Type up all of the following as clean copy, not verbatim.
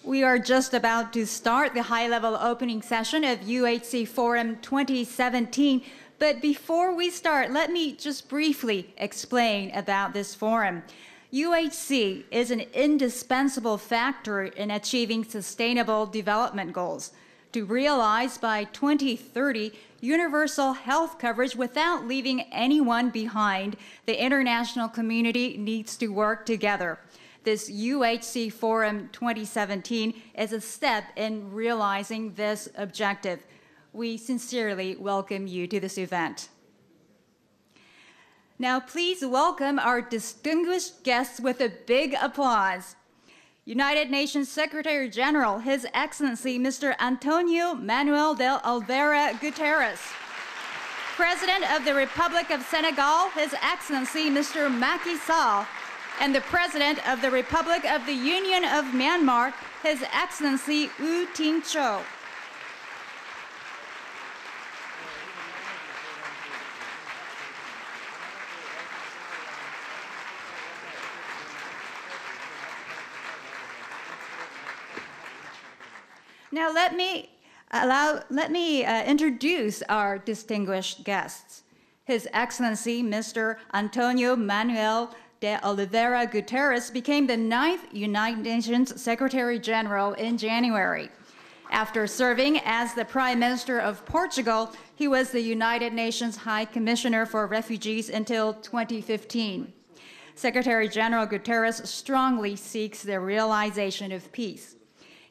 We are just about to start the high-level opening session of UHC Forum 2017. But before we start, let me just briefly explain about this forum. UHC is an indispensable factor in achieving sustainable development goals. To realize by 2030 universal health coverage without leaving anyone behind, the international community needs to work together. This UHC Forum 2017 is a step in realizing this objective. We sincerely welcome you to this event. Now, please welcome our distinguished guests with a big applause. United Nations Secretary General, His Excellency Mr. Antonio Manuel de Oliveira Guterres. President of the Republic of Senegal, His Excellency Mr. Macky Sall. And the President of the Republic of the Union of Myanmar, His Excellency U Tin Cho. Now let me introduce our distinguished guests. His Excellency Mr. Antonio Manuel de Oliveira Guterres became the 9th United Nations Secretary General in January. After serving as the Prime Minister of Portugal, he was the United Nations High Commissioner for Refugees until 2015. Secretary General Guterres strongly seeks the realization of peace.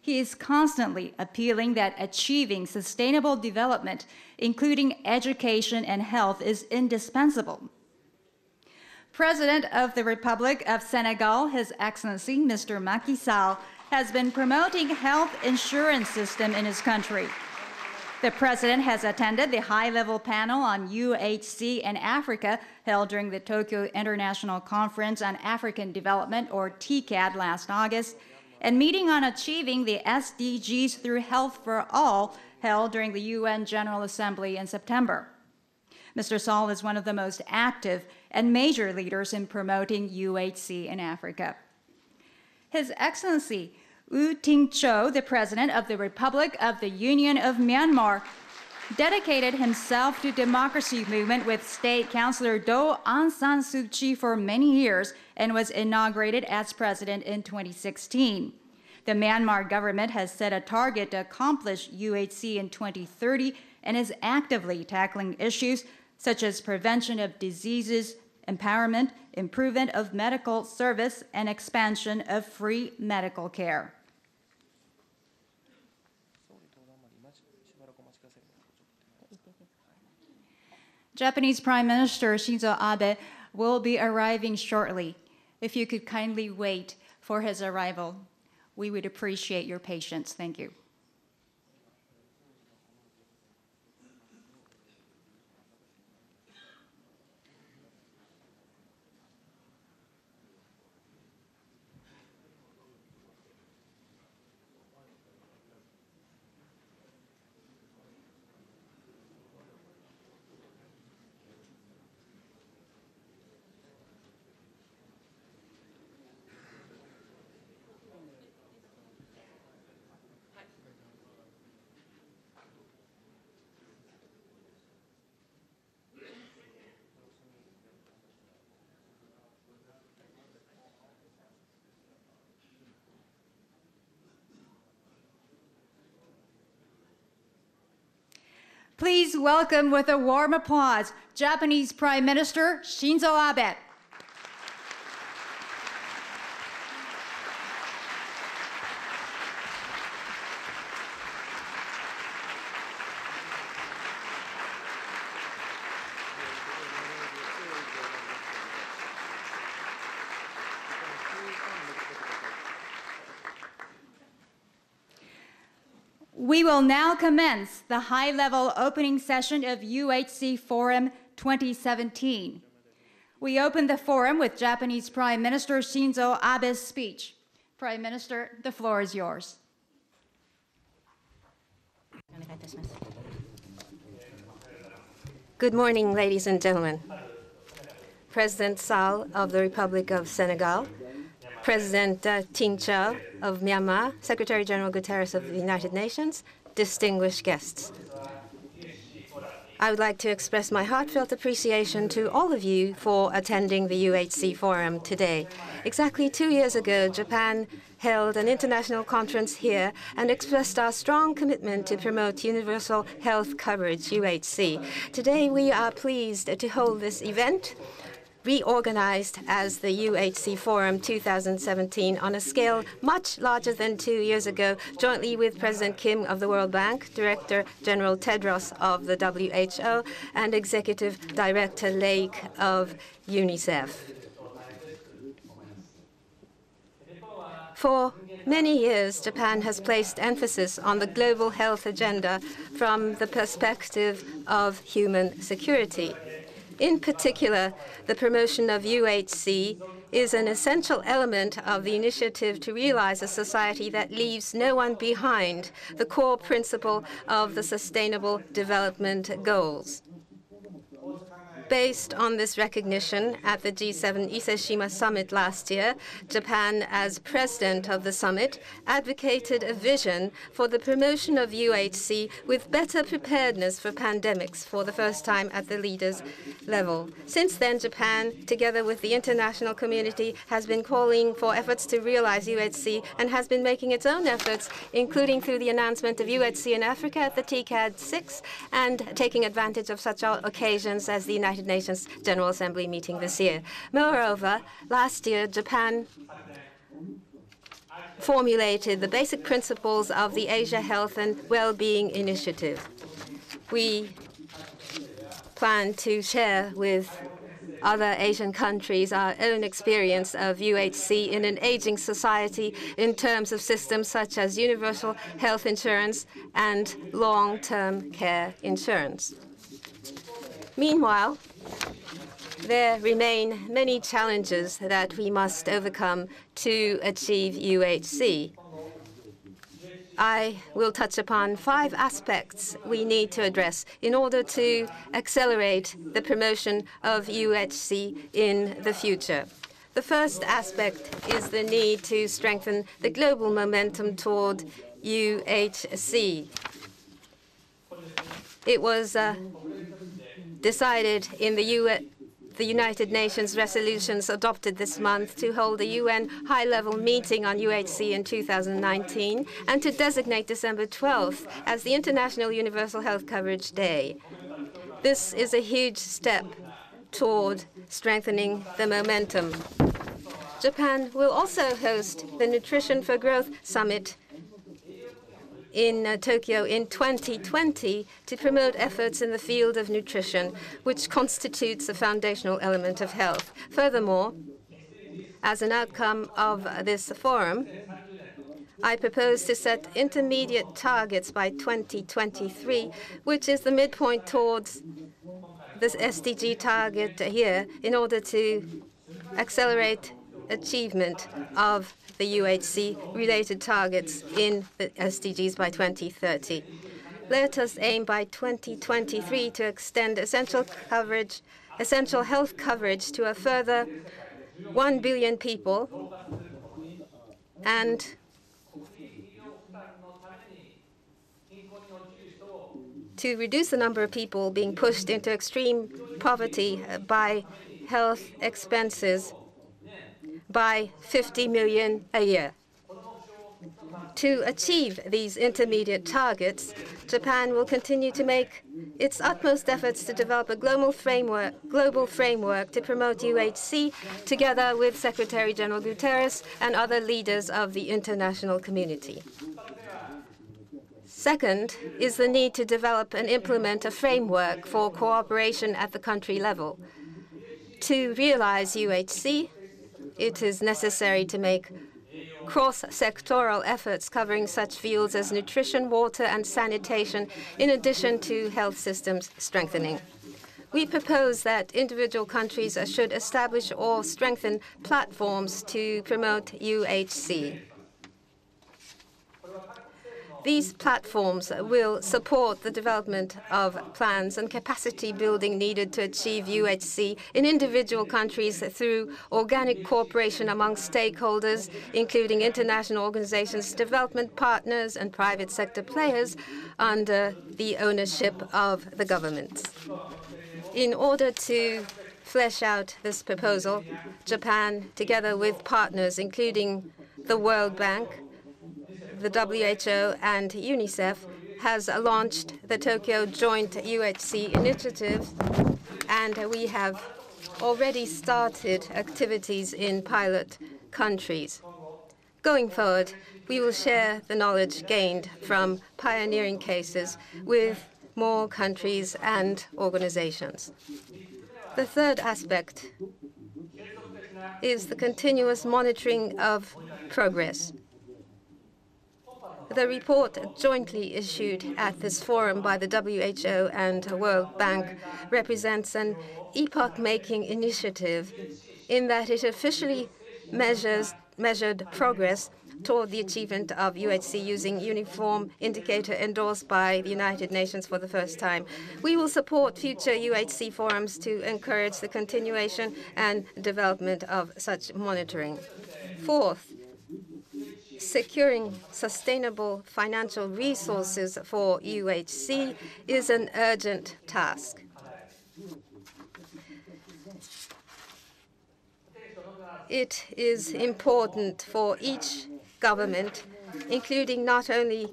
He is constantly appealing that achieving sustainable development, including education and health, is indispensable. President of the Republic of Senegal, His Excellency Mr. Macky Sall, has been promoting health insurance system in his country. The President has attended the high-level panel on UHC and Africa held during the Tokyo International Conference on African Development, or TCAD, last August, and meeting on achieving the SDGs through Health for All held during the UN General Assembly in September. Mr. Sall is one of the most active and major leaders in promoting UHC in Africa. His Excellency U Tin Cho, the President of the Republic of the Union of Myanmar, dedicated himself to democracy movement with State Councilor Do Aung San Suu Kyi for many years and was inaugurated as president in 2016. The Myanmar government has set a target to accomplish UHC in 2030 and is actively tackling issues such as prevention of diseases, empowerment, improvement of medical service, and expansion of free medical care. Japanese Prime Minister Shinzo Abe will be arriving shortly. If you could kindly wait for his arrival, we would appreciate your patience. Thank you. Please welcome with a warm applause, Japanese Prime Minister Shinzo Abe. We will now commence the high-level opening session of UHC Forum 2017. We open the forum with Japanese Prime Minister Shinzo Abe's speech. Prime Minister, the floor is yours. Good morning, ladies and gentlemen. President Sall of the Republic of Senegal, President Tin Chau of Myanmar, Secretary General Guterres of the United Nations, distinguished guests. I would like to express my heartfelt appreciation to all of you for attending the UHC Forum today. Exactly 2 years ago, Japan held an international conference here and expressed our strong commitment to promote universal health coverage, UHC. Today, we are pleased to hold this event, reorganized as the UHC Forum 2017 on a scale much larger than 2 years ago, jointly with President Kim of the World Bank, Director General Tedros of the WHO, and Executive Director Lake of UNICEF. For many years, Japan has placed emphasis on the global health agenda from the perspective of human security. In particular, the promotion of UHC is an essential element of the initiative to realize a society that leaves no one behind, the core principle of the Sustainable Development Goals. Based on this recognition, at the G7 Ise-shima Summit last year, Japan, as president of the summit, advocated a vision for the promotion of UHC with better preparedness for pandemics for the first time at the leaders' level. Since then, Japan, together with the international community, has been calling for efforts to realize UHC and has been making its own efforts, including through the announcement of UHC in Africa at the TCAD 6 and taking advantage of such occasions as the United Nations General Assembly meeting this year. Moreover, last year, Japan formulated the basic principles of the Asia Health and Well-being Initiative. We plan to share with other Asian countries our own experience of UHC in an aging society in terms of systems such as universal health insurance and long-term care insurance. Meanwhile, there remain many challenges that we must overcome to achieve UHC. I will touch upon 5 aspects we need to address in order to accelerate the promotion of UHC in the future. The first aspect is the need to strengthen the global momentum toward UHC. It was decided in the United Nations resolutions adopted this month to hold a UN high-level meeting on UHC in 2019 and to designate December 12th as the International Universal Health Coverage Day. This is a huge step toward strengthening the momentum. Japan will also host the Nutrition for Growth Summit in Tokyo in 2020 to promote efforts in the field of nutrition, which constitutes a foundational element of health. Furthermore, as an outcome of this forum, I propose to set intermediate targets by 2023, which is the midpoint towards this SDG target here, in order to accelerate achievement of the UHC-related targets in the SDGs by 2030. Let us aim by 2023 to extend essential health coverage to a further 1 billion people and to reduce the number of people being pushed into extreme poverty by health expenses by 50 million a year. To achieve these intermediate targets, Japan will continue to make its utmost efforts to develop a global framework to promote UHC, together with Secretary General Guterres and other leaders of the international community. Second is the need to develop and implement a framework for cooperation at the country level. To realize UHC, it is necessary to make cross-sectoral efforts covering such fields as nutrition, water, and sanitation, in addition to health systems strengthening. We propose that individual countries should establish or strengthen platforms to promote UHC. These platforms will support the development of plans and capacity building needed to achieve UHC in individual countries through organic cooperation among stakeholders, including international organizations, development partners, and private sector players under the ownership of the governments. In order to flesh out this proposal, Japan, together with partners including the World Bank, the WHO, and UNICEF, has launched the Tokyo Joint UHC Initiative, and we have already started activities in pilot countries. Going forward, we will share the knowledge gained from pioneering cases with more countries and organizations. The third aspect is the continuous monitoring of progress. The report jointly issued at this forum by the WHO and World Bank represents an epoch-making initiative in that it officially measured progress toward the achievement of UHC using uniform indicator endorsed by the United Nations for the first time. We will support future UHC forums to encourage the continuation and development of such monitoring. Fourth, securing sustainable financial resources for UHC is an urgent task. It is important for each government, including not only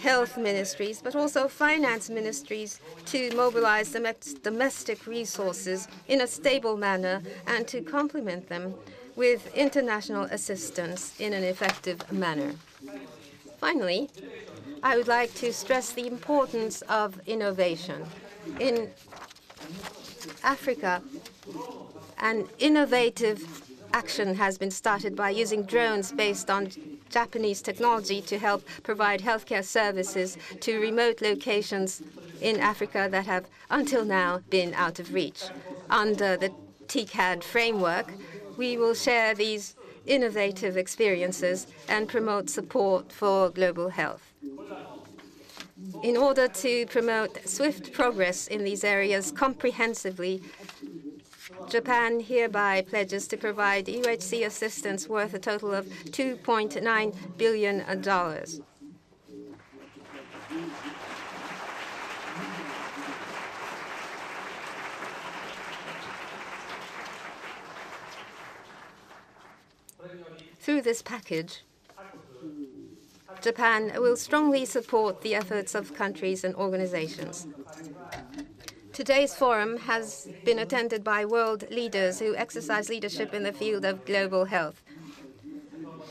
health ministries, but also finance ministries, to mobilize domestic resources in a stable manner and to complement them with international assistance in an effective manner. Finally, I would like to stress the importance of innovation. In Africa, an innovative action has been started by using drones based on Japanese technology to help provide healthcare services to remote locations in Africa that have until now been out of reach. Under the TCAD framework, we will share these innovative experiences and promote support for global health. In order to promote swift progress in these areas comprehensively, Japan hereby pledges to provide UHC assistance worth a total of $2.9 billion. Through this package, Japan will strongly support the efforts of countries and organizations. Today's forum has been attended by world leaders who exercise leadership in the field of global health.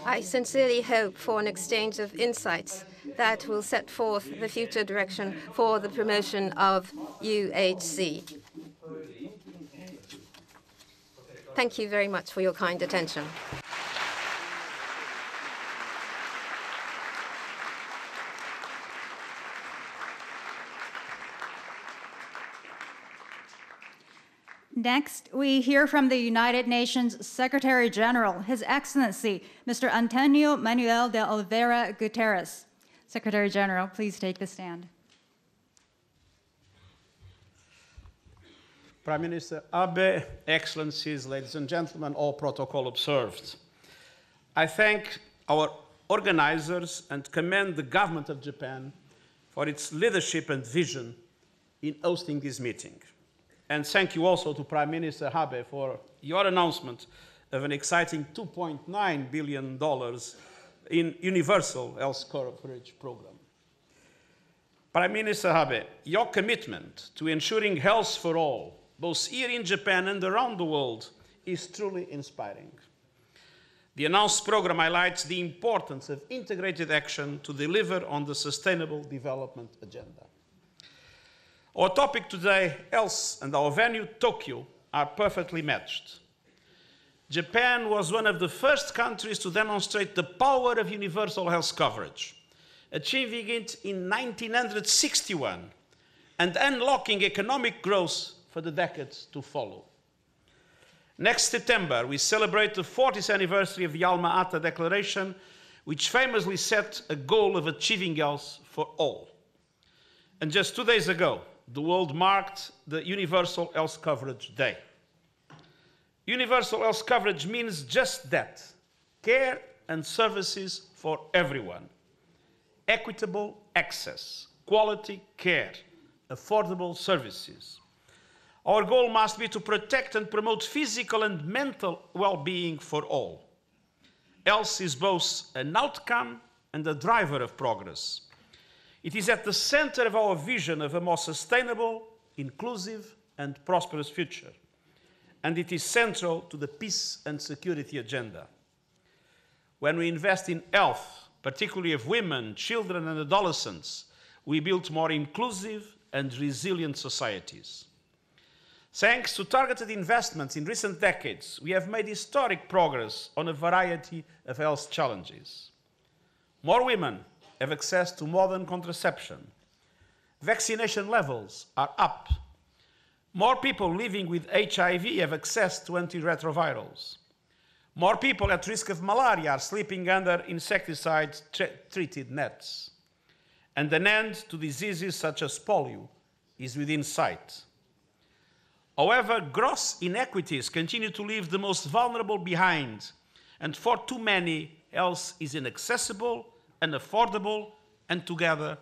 I sincerely hope for an exchange of insights that will set forth the future direction for the promotion of UHC. Thank you very much for your kind attention. Next, we hear from the United Nations Secretary General, His Excellency, Mr. Antonio Manuel de Oliveira Guterres. Secretary General, please take the stand. Prime Minister Abe, Excellencies, ladies and gentlemen, all protocol observed. I thank our organizers and commend the government of Japan for its leadership and vision in hosting this meeting. And thank you also to Prime Minister Abe for your announcement of an exciting $2.9 billion in universal health coverage program. Prime Minister Abe, your commitment to ensuring health for all, both here in Japan and around the world, is truly inspiring. The announced program highlights the importance of integrated action to deliver on the Sustainable Development Agenda. Our topic today, health, and our venue, Tokyo, are perfectly matched. Japan was one of the first countries to demonstrate the power of universal health coverage, achieving it in 1961 and unlocking economic growth for the decades to follow. Next September, we celebrate the 40th anniversary of the Alma Ata Declaration, which famously set a goal of achieving health for for all. And just 2 days ago, the world marked the Universal Health Coverage Day. Universal health coverage means just that: care and services for everyone. Equitable access, quality care, affordable services. Our goal must be to protect and promote physical and mental well-being for all. Health is both an outcome and a driver of progress. It is at the center of our vision of a more sustainable, inclusive, and prosperous future. And it is central to the peace and security agenda. When we invest in health, particularly of women, children, and adolescents, we build more inclusive and resilient societies. Thanks to targeted investments in recent decades, we have made historic progress on a variety of health challenges. More women have access to modern contraception. Vaccination levels are up. More people living with HIV have access to antiretrovirals. More people at risk of malaria are sleeping under insecticide-treated nets. And an end to diseases such as polio is within sight. However, gross inequities continue to leave the most vulnerable behind, and for too many, health is inaccessible, unaffordable, and together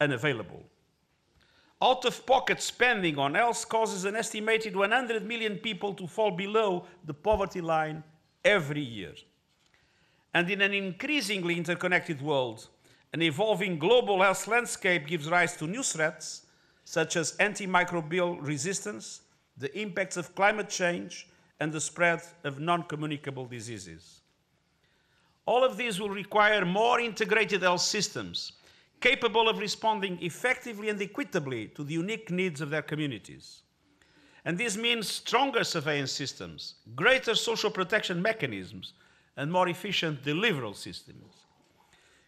unavailable. Out-of-pocket spending on health causes an estimated 100 million people to fall below the poverty line every year. And in an increasingly interconnected world, an evolving global health landscape gives rise to new threats, such as antimicrobial resistance, the impacts of climate change, and the spread of non-communicable diseases. All of these will require more integrated health systems, capable of responding effectively and equitably to the unique needs of their communities. And this means stronger surveillance systems, greater social protection mechanisms, and more efficient delivery systems.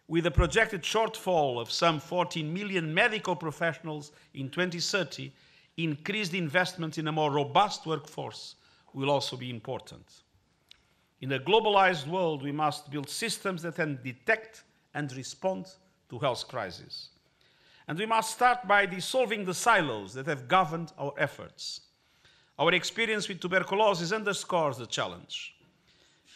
With a projected shortfall of some 14 million medical professionals in 2030, increased investment in a more robust workforce will also be important. In a globalized world, we must build systems that can detect and respond to health crises. And we must start by dissolving the silos that have governed our efforts. Our experience with tuberculosis underscores the challenge.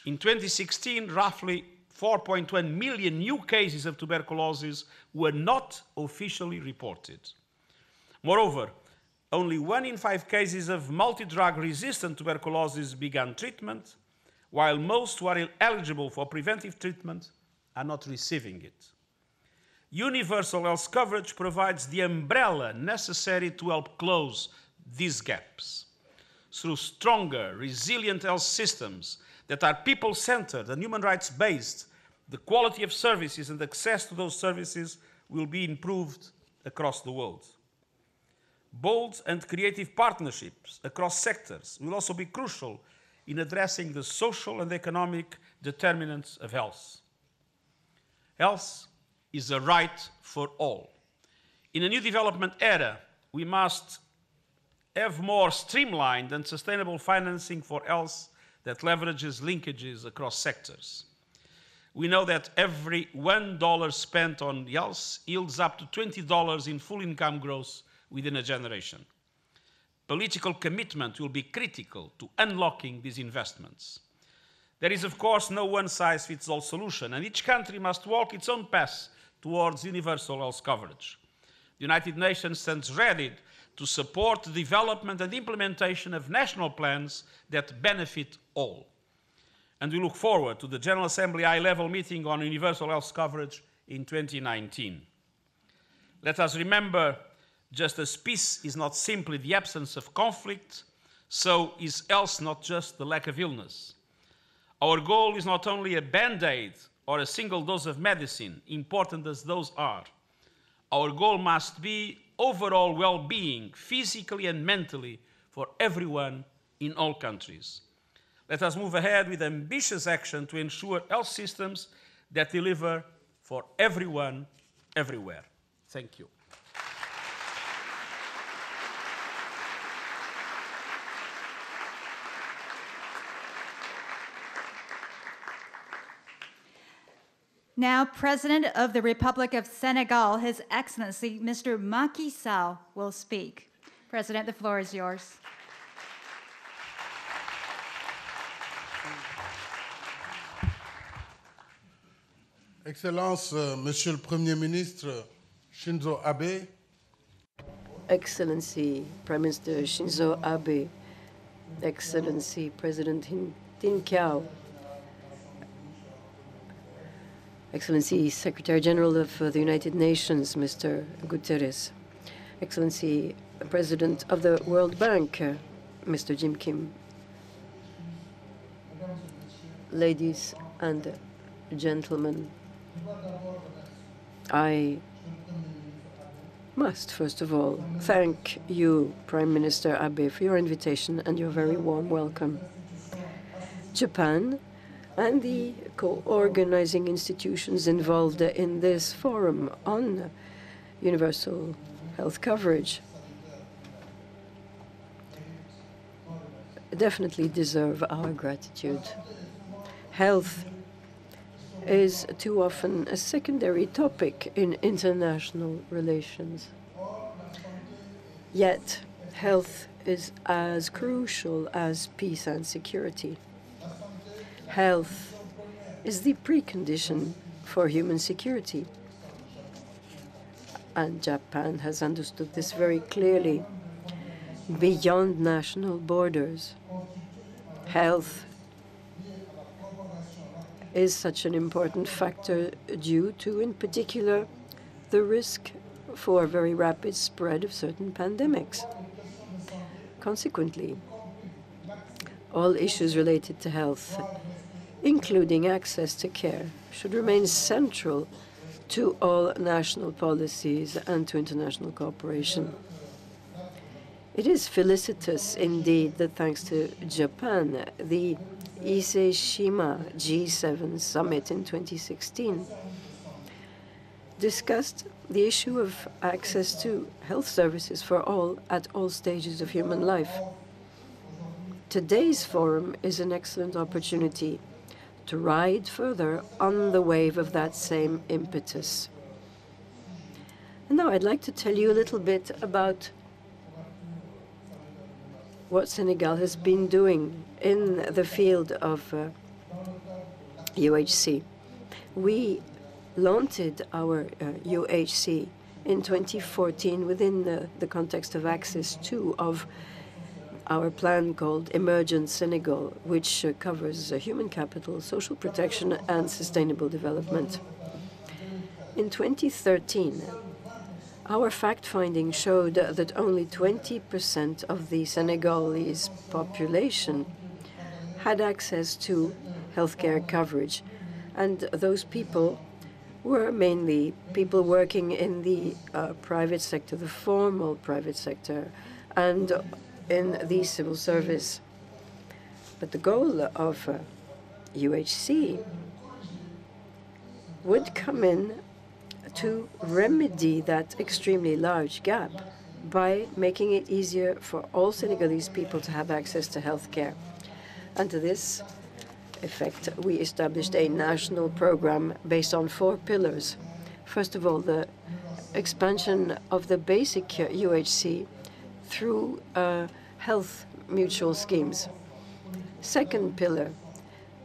In 2016, roughly 4.1 million new cases of tuberculosis were not officially reported. Moreover, only 1 in 5 cases of multi-drug resistant tuberculosis began treatment, while most who are eligible for preventive treatment are not receiving it. Universal health coverage provides the umbrella necessary to help close these gaps. Through stronger, resilient health systems that are people-centered and human rights-based, the quality of services and access to those services will be improved across the world. Bold and creative partnerships across sectors will also be crucial in addressing the social and economic determinants of health. Health is a right for all. In a new development era, we must have more streamlined and sustainable financing for health that leverages linkages across sectors. We know that every $1 spent on health yields up to $20 in full income growth within a generation. Political commitment will be critical to unlocking these investments. There is, of course, no one-size-fits-all solution, and each country must walk its own path towards universal health coverage. The United Nations stands ready to support the development and implementation of national plans that benefit all. And we look forward to the General Assembly high-level meeting on universal health coverage in 2019. Let us remember, just as peace is not simply the absence of conflict, so is health not just the lack of illness. Our goal is not only a band-aid or a single dose of medicine, important as those are. Our goal must be overall well-being, physically and mentally, for everyone in all countries. Let us move ahead with ambitious action to ensure health systems that deliver for everyone, everywhere. Thank you. Now, President of the Republic of Senegal, His Excellency Mr. Macky Sall, will speak. President, the floor is yours. Excellence, Monsieur le Premier ministre Shinzo Abe. Excellency Prime Minister Shinzo Abe, Excellency President Tin Kiao, Excellency Secretary General of the United Nations, Mr. Guterres, Excellency President of the World Bank, Mr. Jim Kim, ladies and gentlemen, I must, first of all, thank you, Prime Minister Abe, for your invitation and your very warm welcome. Japan and the co-organizing institutions involved in this forum on universal health coverage definitely deserve our gratitude. Health is too often a secondary topic in international relations. Yet, health is as crucial as peace and security. Health is the precondition for human security. And Japan has understood this very clearly. Beyond national borders, health is such an important factor due to, in particular, the risk for very rapid spread of certain pandemics. Consequently, all issues related to health, including access to care, should remain central to all national policies and to international cooperation. It is felicitous indeed that thanks to Japan, the Ise-Shima G7 summit in 2016 discussed the issue of access to health services for all at all stages of human life. Today's forum is an excellent opportunity to ride further on the wave of that same impetus. And now I'd like to tell you a little bit about what Senegal has been doing in the field of UHC. We launched our UHC in 2014 within the context of Access 2 of our plan called Emergent Senegal, which covers human capital, social protection, and sustainable development. In 2013, our fact-finding showed that only 20% of the Senegalese population had access to healthcare coverage, and those people were mainly people working in the private sector, the formal private sector, and in the civil service. But the goal of UHC would come in to remedy that extremely large gap by making it easier for all Senegalese people to have access to health care. And to this effect, we established a national program based on 4 pillars. First of all, the expansion of the basic UHC through health mutual schemes. Second pillar,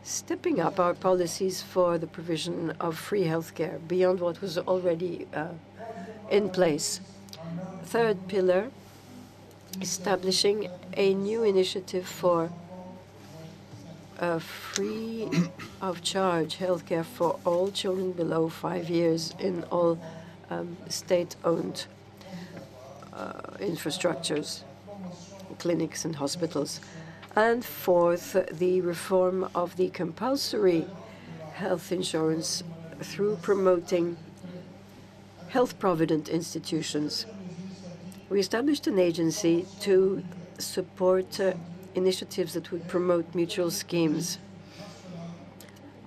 stepping up our policies for the provision of free healthcare beyond what was already in place. Third pillar, establishing a new initiative for free of charge healthcare for all children below 5 years in all state-owned infrastructures, clinics and hospitals. And fourth, the reform of the compulsory health insurance through promoting health-provident institutions. We established an agency to support initiatives that would promote mutual schemes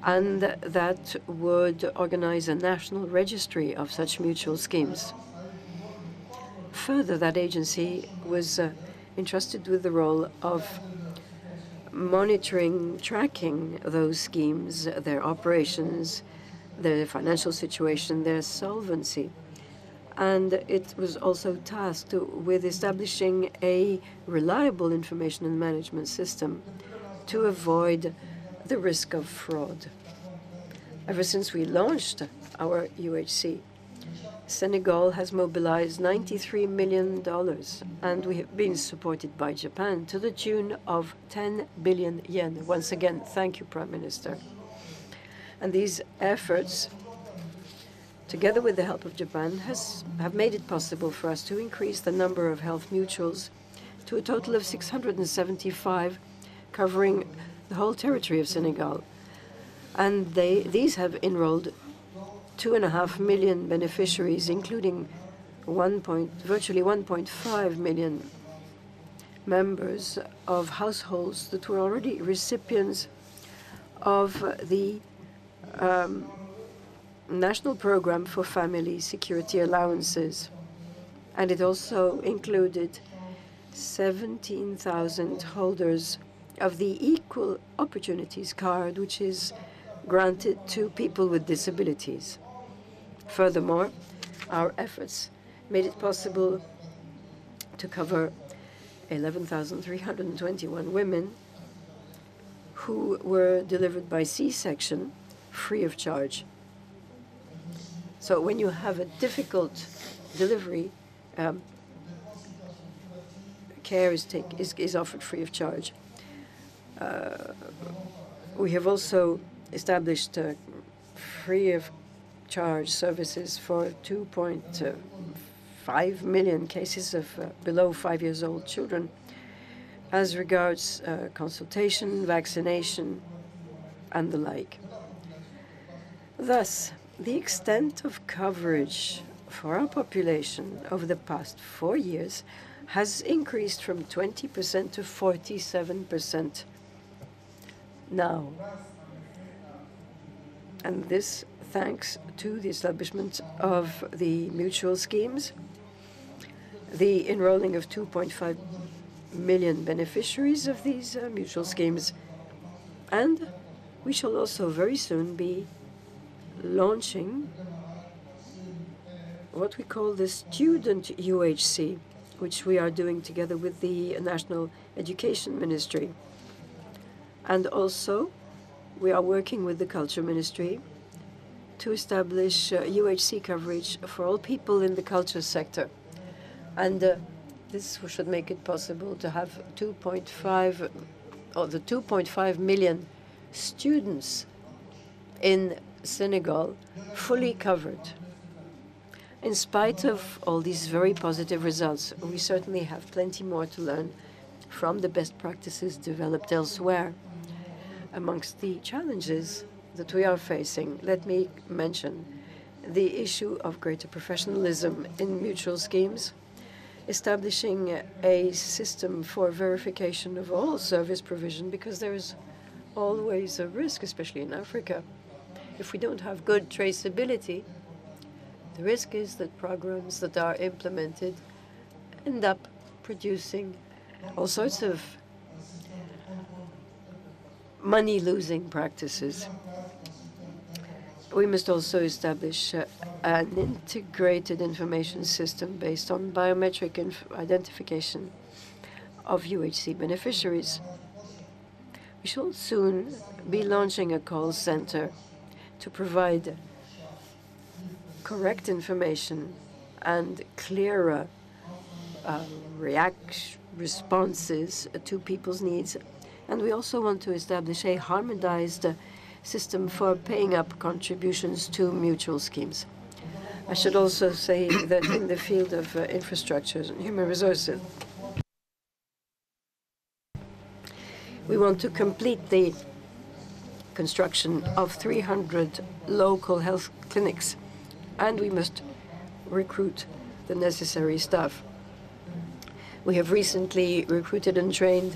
and that would organize a national registry of such mutual schemes. Further, that agency was entrusted with the role of monitoring, tracking those schemes, their operations, their financial situation, their solvency. And it was also tasked with establishing a reliable information and management system to avoid the risk of fraud. Ever since we launched our UHC, Senegal has mobilized $93 million, and we have been supported by Japan to the tune of 10 billion yen. Once again, thank you, Prime Minister. And these efforts, together with the help of Japan, have made it possible for us to increase the number of health mutuals to a total of 675, covering the whole territory of Senegal. And these have enrolled 2.5 million beneficiaries, including virtually 1.5 million members of households that were already recipients of the National Program for Family Security Allowances. And it also included 17,000 holders of the Equal Opportunities Card, which is granted to people with disabilities. Furthermore, our efforts made it possible to cover 11,321 women who were delivered by C-section free of charge. So when you have a difficult delivery, care is offered free of charge. We have also established free of charge services for 2.5 million cases of below 5 years old children as regards consultation, vaccination, and the like. Thus, the extent of coverage for our population over the past 4 years has increased from 20% to 47% now. And this thanks to the establishment of the mutual schemes, the enrolling of 2.5 million beneficiaries of these mutual schemes, and we shall also very soon be launching what we call the Student UHC, which we are doing together with the National Education Ministry. And also, we are working with the Culture Ministry to establish UHC coverage for all people in the culture sector. And this should make it possible to have 2.5 million students in Senegal fully covered. In spite of all these very positive results, we certainly have plenty more to learn from the best practices developed elsewhere. Amongst the challenges that we are facing, let me mention the issue of greater professionalism in mutual schemes, establishing a system for verification of all service provision, because there is always a risk, especially in Africa. If we don't have good traceability, the risk is that programs that are implemented end up producing all sorts of money-losing practices. We must also establish an integrated information system based on biometric identification of UHC beneficiaries. We shall soon be launching a call center to provide correct information and clearer responses to people's needs. And we also want to establish a harmonized system for paying up contributions to mutual schemes. I should also say that in the field of infrastructure and human resources, we want to complete the construction of 300 local health clinics, and we must recruit the necessary staff. We have recently recruited and trained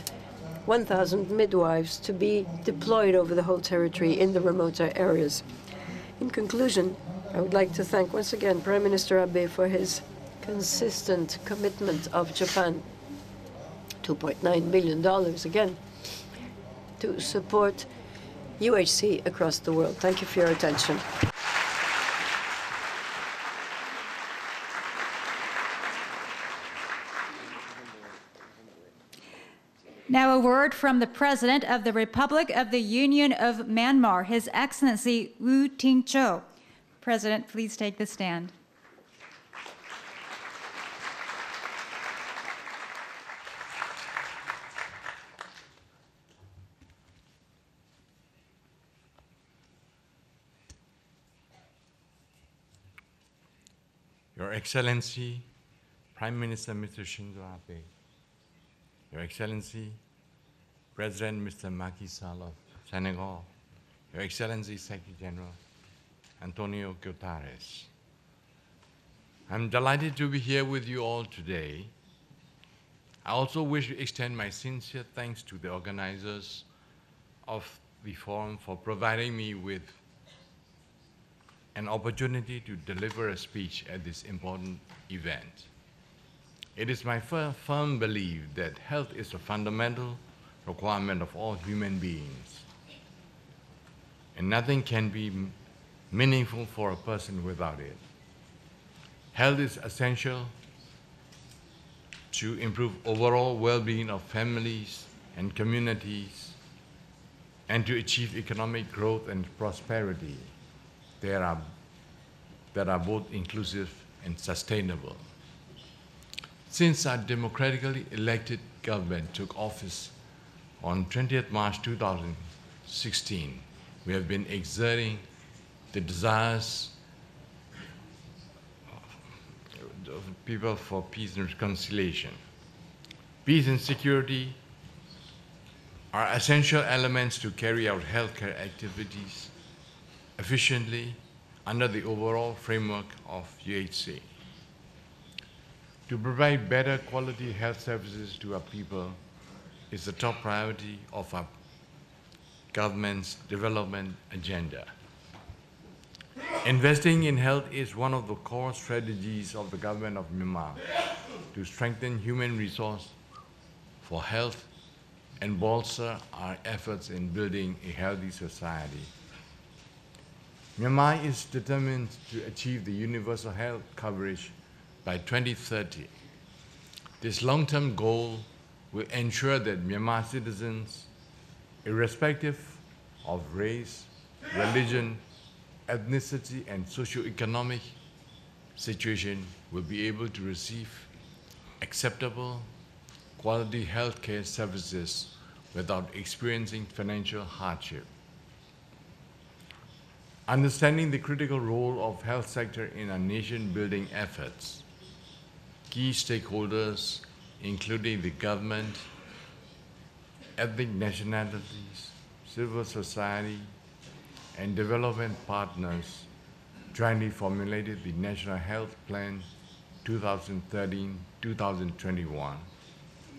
1,000 midwives to be deployed over the whole territory in the remoter areas. In conclusion, I would like to thank once again Prime Minister Abe for his consistent commitment of Japan, $2.9 billion again, to support UHC across the world. Thank you for your attention. Now a word from the President of the Republic of the Union of Myanmar, His Excellency Wu Ting-cho. President, please take the stand. Your Excellency, Prime Minister Mr. Shinzo Abe, Your Excellency, President Mr. Macky Sall of Senegal, Your Excellency Secretary General Antonio Guterres. I'm delighted to be here with you all today. I also wish to extend my sincere thanks to the organizers of the forum for providing me with an opportunity to deliver a speech at this important event. It is my firm belief that health is a fundamental requirement of all human beings, and nothing can be meaningful for a person without it. Health is essential to improve overall well-being of families and communities, and to achieve economic growth and prosperity that are both inclusive and sustainable. Since our democratically elected government took office on 20th March 2016, we have been exerting the desires of people for peace and reconciliation. Peace and security are essential elements to carry out healthcare activities efficiently under the overall framework of UHC. To provide better quality health services to our people is the top priority of our government's development agenda. Investing in health is one of the core strategies of the government of Myanmar to strengthen human resource for health and bolster our efforts in building a healthy society. Myanmar is determined to achieve the universal health coverage by 2030. This long-term goal will ensure that Myanmar citizens, irrespective of race, religion, ethnicity, and socio-economic situation, will be able to receive acceptable, quality healthcare services without experiencing financial hardship. Understanding the critical role of health sector in our nation-building efforts, key stakeholders, including the government, ethnic nationalities, civil society, and development partners, jointly formulated the National Health Plan 2013-2021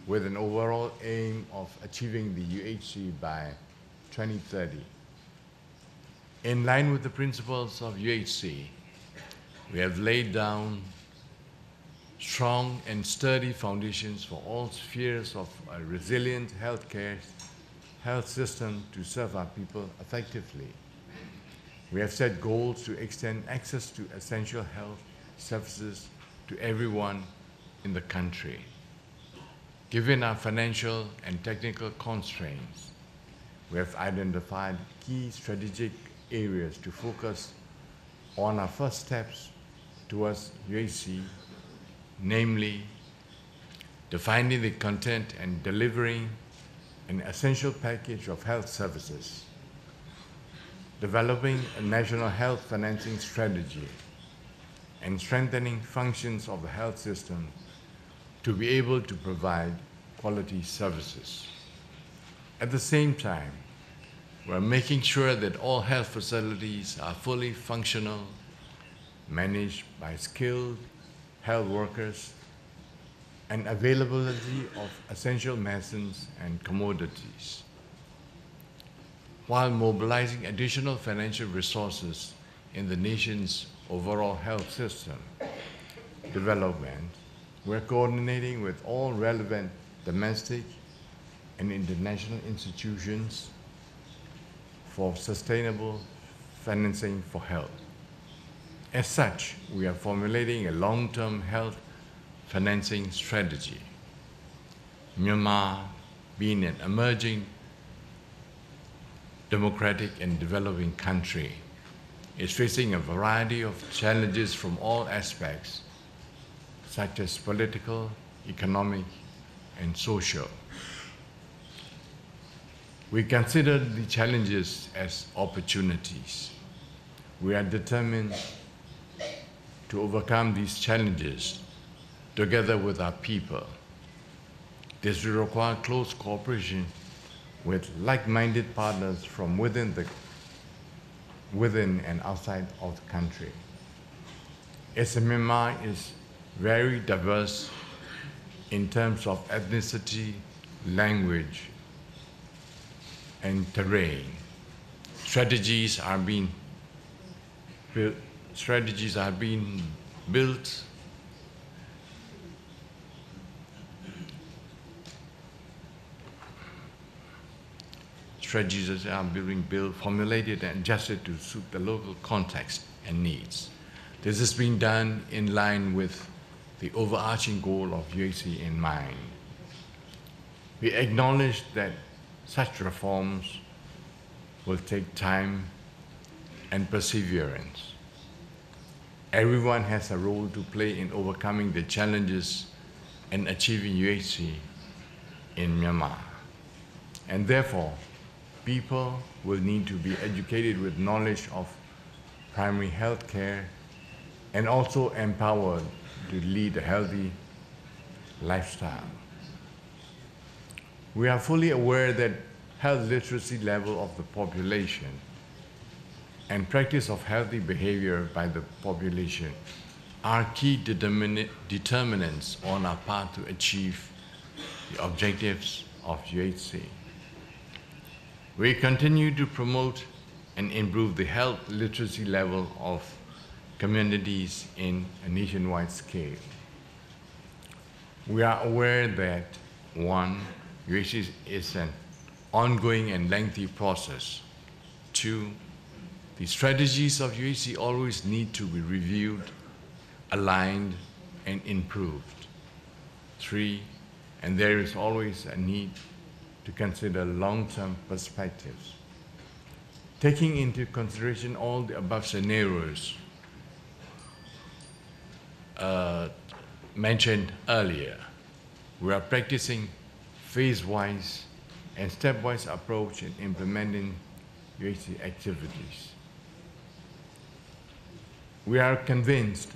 with an overall aim of achieving the UHC by 2030. In line with the principles of UHC, we have laid down strong and sturdy foundations for all spheres of a resilient health system to serve our people effectively. We have set goals to extend access to essential health services to everyone in the country. Given our financial and technical constraints, we have identified key strategic areas to focus on our first steps towards UHC, namely defining the content and delivering an essential package of health services, developing a national health financing strategy, and strengthening functions of the health system to be able to provide quality services. At the same time, we're making sure that all health facilities are fully functional, managed by skilled health workers, and availability of essential medicines and commodities, while mobilizing additional financial resources in the nation's overall health system development. We're coordinating with all relevant domestic and international institutions for sustainable financing for health. As such, we are formulating a long-term health financing strategy. Myanmar being an emerging democratic and developing country, is facing a variety of challenges from all aspects, such as political, economic, and social. We consider the challenges as opportunities. We are determined to overcome these challenges together with our people. This will require close cooperation with like-minded partners from within and outside of the country. As Myanmar is very diverse in terms of ethnicity, language, and terrain, strategies are being built formulated and adjusted to suit the local context and needs. This is being done in line with the overarching goal of UHC in mind. We acknowledge that such reforms will take time and perseverance. Everyone has a role to play in overcoming the challenges and achieving UHC in Myanmar. And therefore, people will need to be educated with knowledge of primary health care and also empowered to lead a healthy lifestyle. We are fully aware that health literacy level of the population and practice of healthy behavior by the population are key determinants on our path to achieve the objectives of UHC. We continue to promote and improve the health literacy level of communities in a nationwide scale. We are aware that, one, UHC is an ongoing and lengthy process. Two, the strategies of UHC always need to be reviewed, aligned, and improved. Three, and there is always a need to consider long-term perspectives. Taking into consideration all the above scenarios mentioned earlier, we are practicing phase-wise and stepwise approach in implementing UHC activities. We are convinced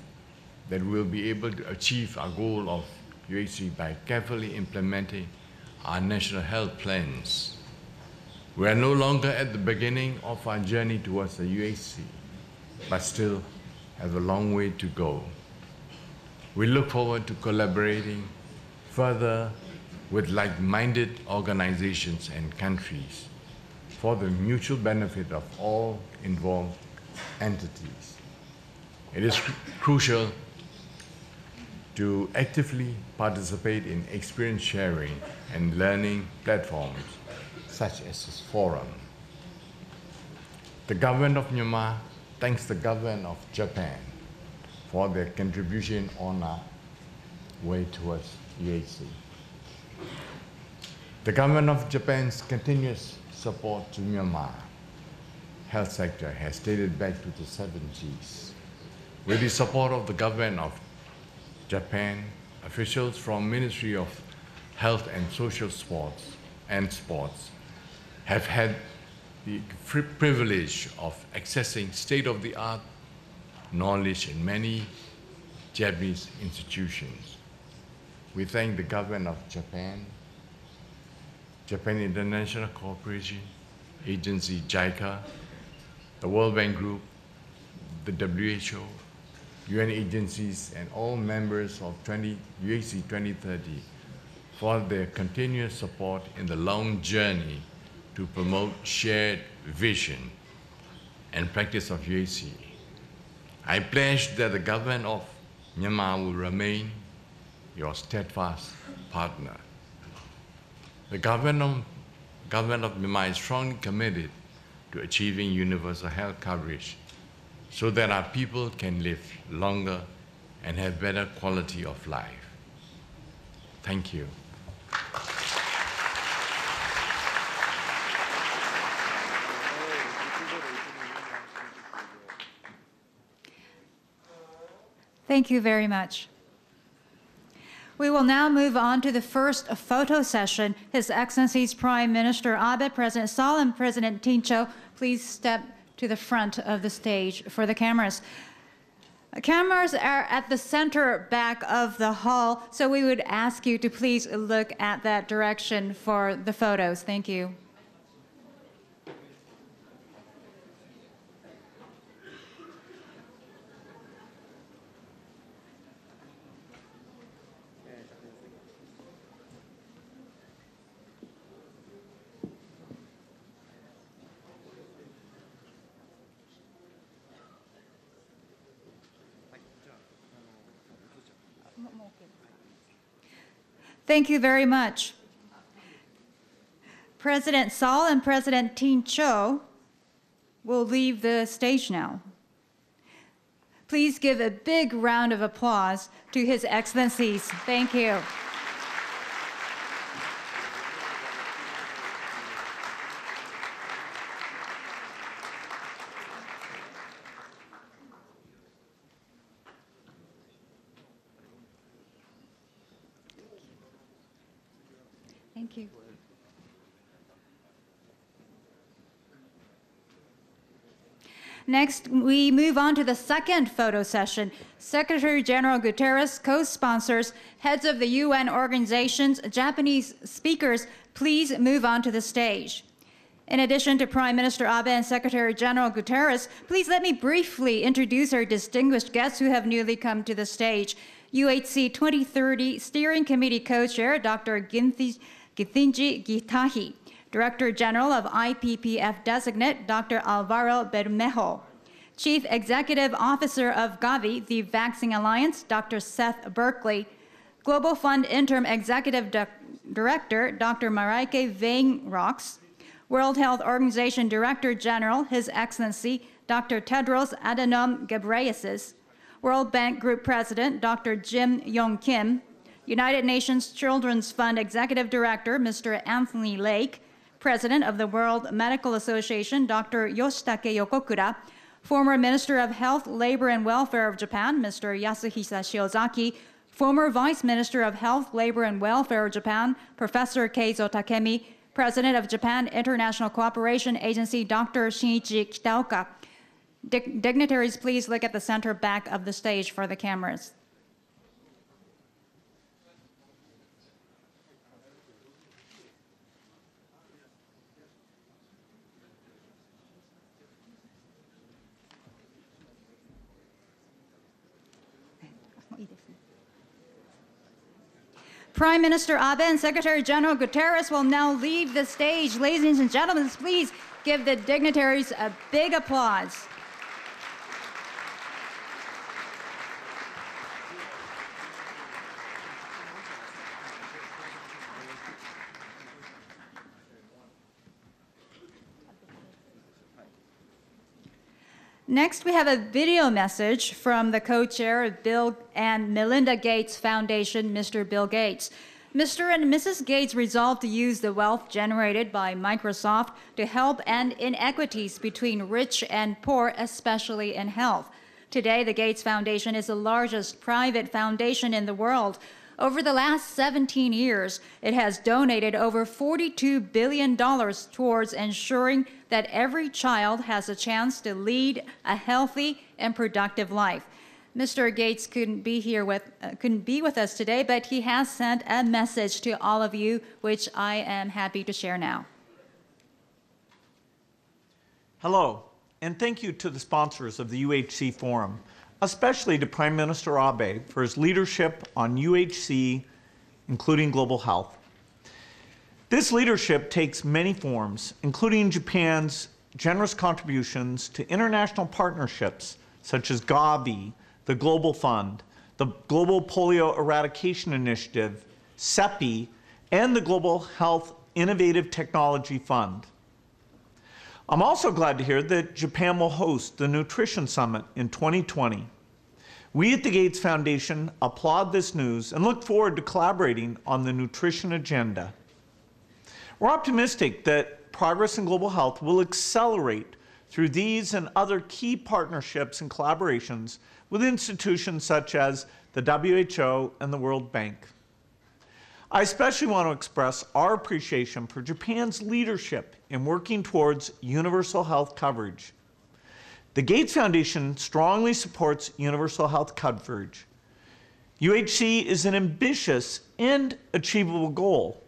that we'll be able to achieve our goal of UHC by carefully implementing our national health plans. We are no longer at the beginning of our journey towards the UHC, but still have a long way to go. We look forward to collaborating further with like-minded organizations and countries for the mutual benefit of all involved entities. It is crucial to actively participate in experience sharing and learning platforms such as this forum. The government of Myanmar thanks the government of Japan for their contribution on our way towards UHC. The government of Japan's continuous support to Myanmar health sector has dated back to the 70s. With the support of the government of Japan, officials from Ministry of Health and Social Sports have had the privilege of accessing state-of-the-art knowledge in many Japanese institutions. We thank the government of Japan, Japan International Cooperation Agency, JICA, the World Bank Group, the WHO, UN agencies, and all members of UHC 2030 for their continuous support in the long journey to promote shared vision and practice of UHC. I pledge that the government of Myanmar will remain your steadfast partner. The government of Myanmar is strongly committed to achieving universal health coverage so that our people can live longer and have better quality of life. Thank you. Thank you very much. We will now move on to the first photo session. His Excellency's Prime Minister Abe, President Sall, and President Tincho, please step to the front of the stage for the cameras. Cameras are at the center back of the hall, so we would ask you to please look at that direction for the photos. Thank you. Thank you very much. President Sall and President Tincho will leave the stage now. Please give a big round of applause to His Excellencies. Thank you. Thank you. Next, we move on to the second photo session. Secretary General Guterres, co-sponsors, heads of the UN organizations, Japanese speakers, please move on to the stage. In addition to Prime Minister Abe and Secretary General Guterres, please let me briefly introduce our distinguished guests who have newly come to the stage. UHC 2030 Steering Committee Co-Chair, Dr. Githinji Gitahi. Director General of IPPF Designate, Dr. Alvaro Bermejo. Chief Executive Officer of Gavi, the Vaccine Alliance, Dr. Seth Berkley. Global Fund Interim Executive Director, Dr. Mareike Wainwrights. World Health Organization Director General, His Excellency, Dr. Tedros Adhanom Ghebreyesus. World Bank Group President, Dr. Jim Yong Kim. United Nations Children's Fund Executive Director, Mr. Anthony Lake. President of the World Medical Association, Dr. Yoshitake Yokokura, former Minister of Health, Labor and Welfare of Japan, Mr. Yasuhisa Shiozaki, former Vice Minister of Health, Labor and Welfare of Japan, Professor Keizo Takemi, President of Japan International Cooperation Agency, Dr. Shinichi Kitaoka. Dignitaries, please look at the center back of the stage for the cameras. Prime Minister Abe and Secretary General Guterres will now leave the stage. Ladies and gentlemen, please give the dignitaries a big applause. Next, we have a video message from the co-chair of Bill and Melinda Gates Foundation, Mr. Bill Gates. Mr. and Mrs. Gates resolved to use the wealth generated by Microsoft to help end inequities between rich and poor, especially in health. Today, the Gates Foundation is the largest private foundation in the world. Over the last 17 years, it has donated over $42 billion towards ensuring that every child has a chance to lead a healthy and productive life. Mr. Gates couldn't be with us today, but he has sent a message to all of you, which I am happy to share now. Hello, and thank you to the sponsors of the UHC Forum, especially to Prime Minister Abe for his leadership on UHC, including global health. This leadership takes many forms, including Japan's generous contributions to international partnerships such as Gavi, the Global Fund, the Global Polio Eradication Initiative, CEPI, and the Global Health Innovative Technology Fund. I'm also glad to hear that Japan will host the Nutrition Summit in 2020. We at the Gates Foundation applaud this news and look forward to collaborating on the nutrition agenda. We're optimistic that progress in global health will accelerate through these and other key partnerships and collaborations with institutions such as the WHO and the World Bank. I especially want to express our appreciation for Japan's leadership in working towards universal health coverage. The Gates Foundation strongly supports universal health coverage. UHC is an ambitious and achievable goal.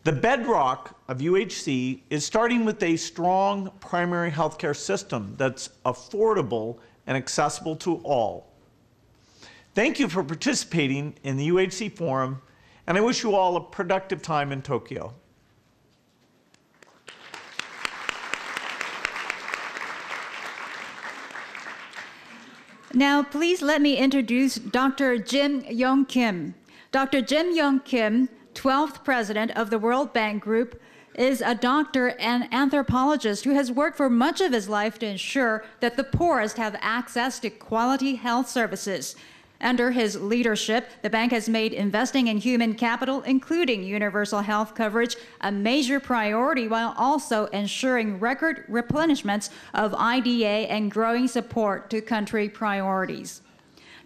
The bedrock of UHC is starting with a strong primary healthcare system that's affordable and accessible to all. Thank you for participating in the UHC Forum, and I wish you all a productive time in Tokyo. Now, please let me introduce Dr. Jim Yong Kim. Dr. Jim Yong Kim, 12th president of the World Bank Group, is a doctor and anthropologist who has worked for much of his life to ensure that the poorest have access to quality health services. Under his leadership, the bank has made investing in human capital, including universal health coverage, a major priority, while also ensuring record replenishments of IDA and growing support to country priorities.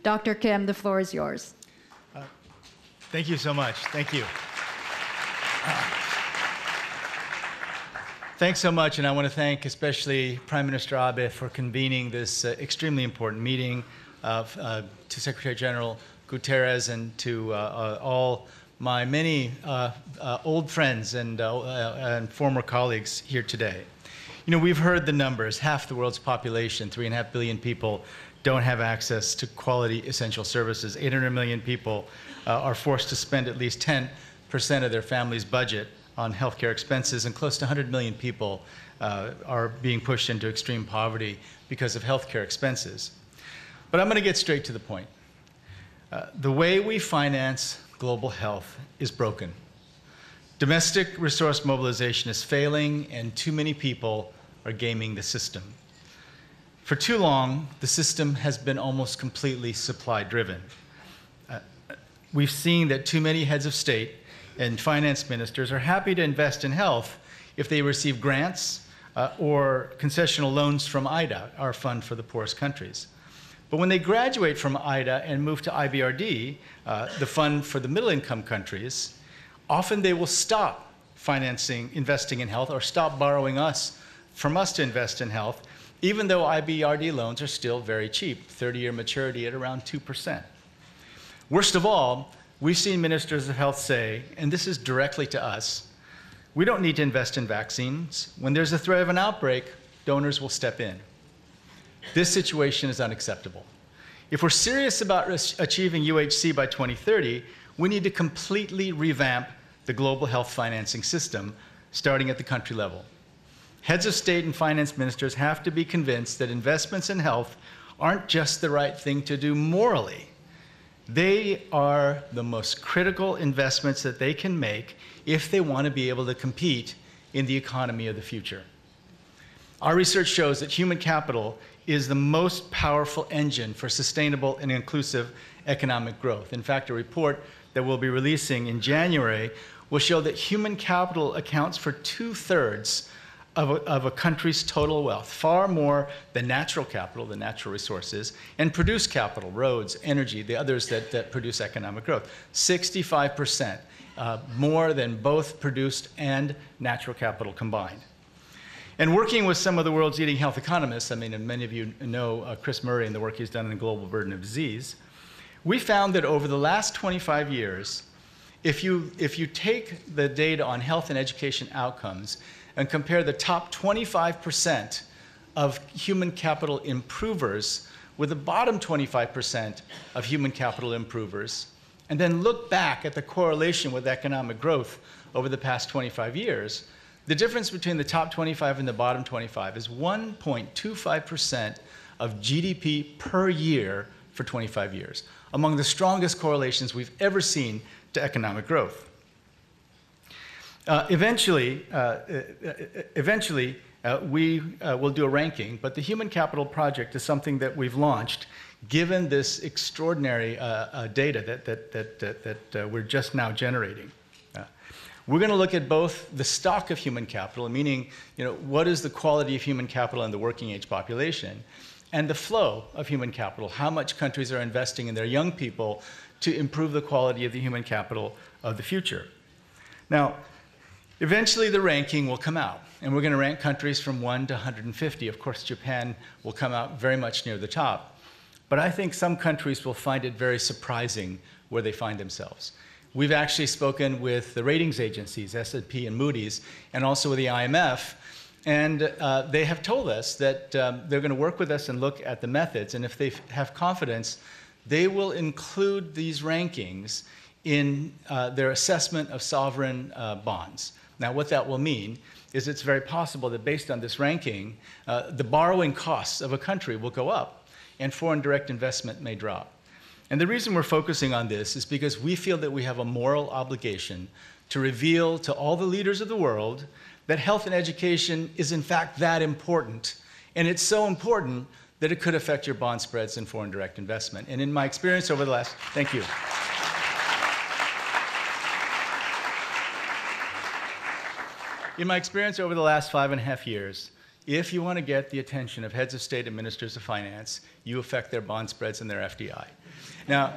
Dr. Kim, the floor is yours. Thank you so much. Thank you. Thanks so much, and I want to thank especially Prime Minister Abe for convening this extremely important meeting, to Secretary General Guterres, and to all my many old friends and former colleagues here today. You know, we've heard the numbers. Half the world's population, 3.5 billion people, don't have access to quality essential services. 800 million people are forced to spend at least 10% of their family's budget on healthcare expenses, and close to 100 million people are being pushed into extreme poverty because of healthcare expenses. But I'm going to get straight to the point. The way we finance global health is broken. Domestic resource mobilization is failing, and too many people are gaming the system. For too long, the system has been almost completely supply-driven. We've seen that too many heads of state and finance ministers are happy to invest in health if they receive grants or concessional loans from IDA, our fund for the poorest countries. But when they graduate from IDA and move to IBRD, the fund for the middle-income countries, often they will stop investing in health, or stop borrowing from us to invest in health, even though IBRD loans are still very cheap, 30-year maturity at around 2%. Worst of all, we've seen ministers of health say, and this is directly to us, we don't need to invest in vaccines. When there's a threat of an outbreak, donors will step in. This situation is unacceptable. If we're serious about achieving UHC by 2030, we need to completely revamp the global health financing system, starting at the country level. Heads of state and finance ministers have to be convinced that investments in health aren't just the right thing to do morally. They are the most critical investments that they can make if they want to be able to compete in the economy of the future. Our research shows that human capital is the most powerful engine for sustainable and inclusive economic growth. In fact, a report that we'll be releasing in January will show that human capital accounts for 2/3 of a country's total wealth, far more than natural capital, the natural resources, and produced capital, roads, energy, the others that produce economic growth. 65%, more than both produced and natural capital combined. And working with some of the world's leading health economists, I mean, and many of you know Chris Murray and the work he's done in the global burden of disease, we found that over the last 25 years, if you take the data on health and education outcomes and compare the top 25% of human capital improvers with the bottom 25% of human capital improvers, and then look back at the correlation with economic growth over the past 25 years, the difference between the top 25 and the bottom 25 is 1.25% of GDP per year for 25 years, among the strongest correlations we've ever seen to economic growth. Eventually, we will do a ranking, but the Human Capital Project is something that we've launched given this extraordinary data that we're just now generating. We're going to look at both the stock of human capital, meaning, what is the quality of human capital in the working age population, and the flow of human capital, how much countries are investing in their young people to improve the quality of the human capital of the future. Now, eventually the ranking will come out, and we're going to rank countries from 1 to 150. Of course, Japan will come out very much near the top. But I think some countries will find it very surprising where they find themselves. We've actually spoken with the ratings agencies, S&P and Moody's, and also with the IMF, and they have told us that they're going to work with us and look at the methods, and if they have confidence, they will include these rankings in their assessment of sovereign bonds. Now, what that will mean is it's very possible that based on this ranking, the borrowing costs of a country will go up, and foreign direct investment may drop. And the reason we're focusing on this is because we feel that we have a moral obligation to reveal to all the leaders of the world that health and education is in fact that important. And it's so important that it could affect your bond spreads and foreign direct investment. And in my experience over the last, thank you. In my experience over the last 5.5 years, if you want to get the attention of heads of state and ministers of finance, you affect their bond spreads and their FDI. Now,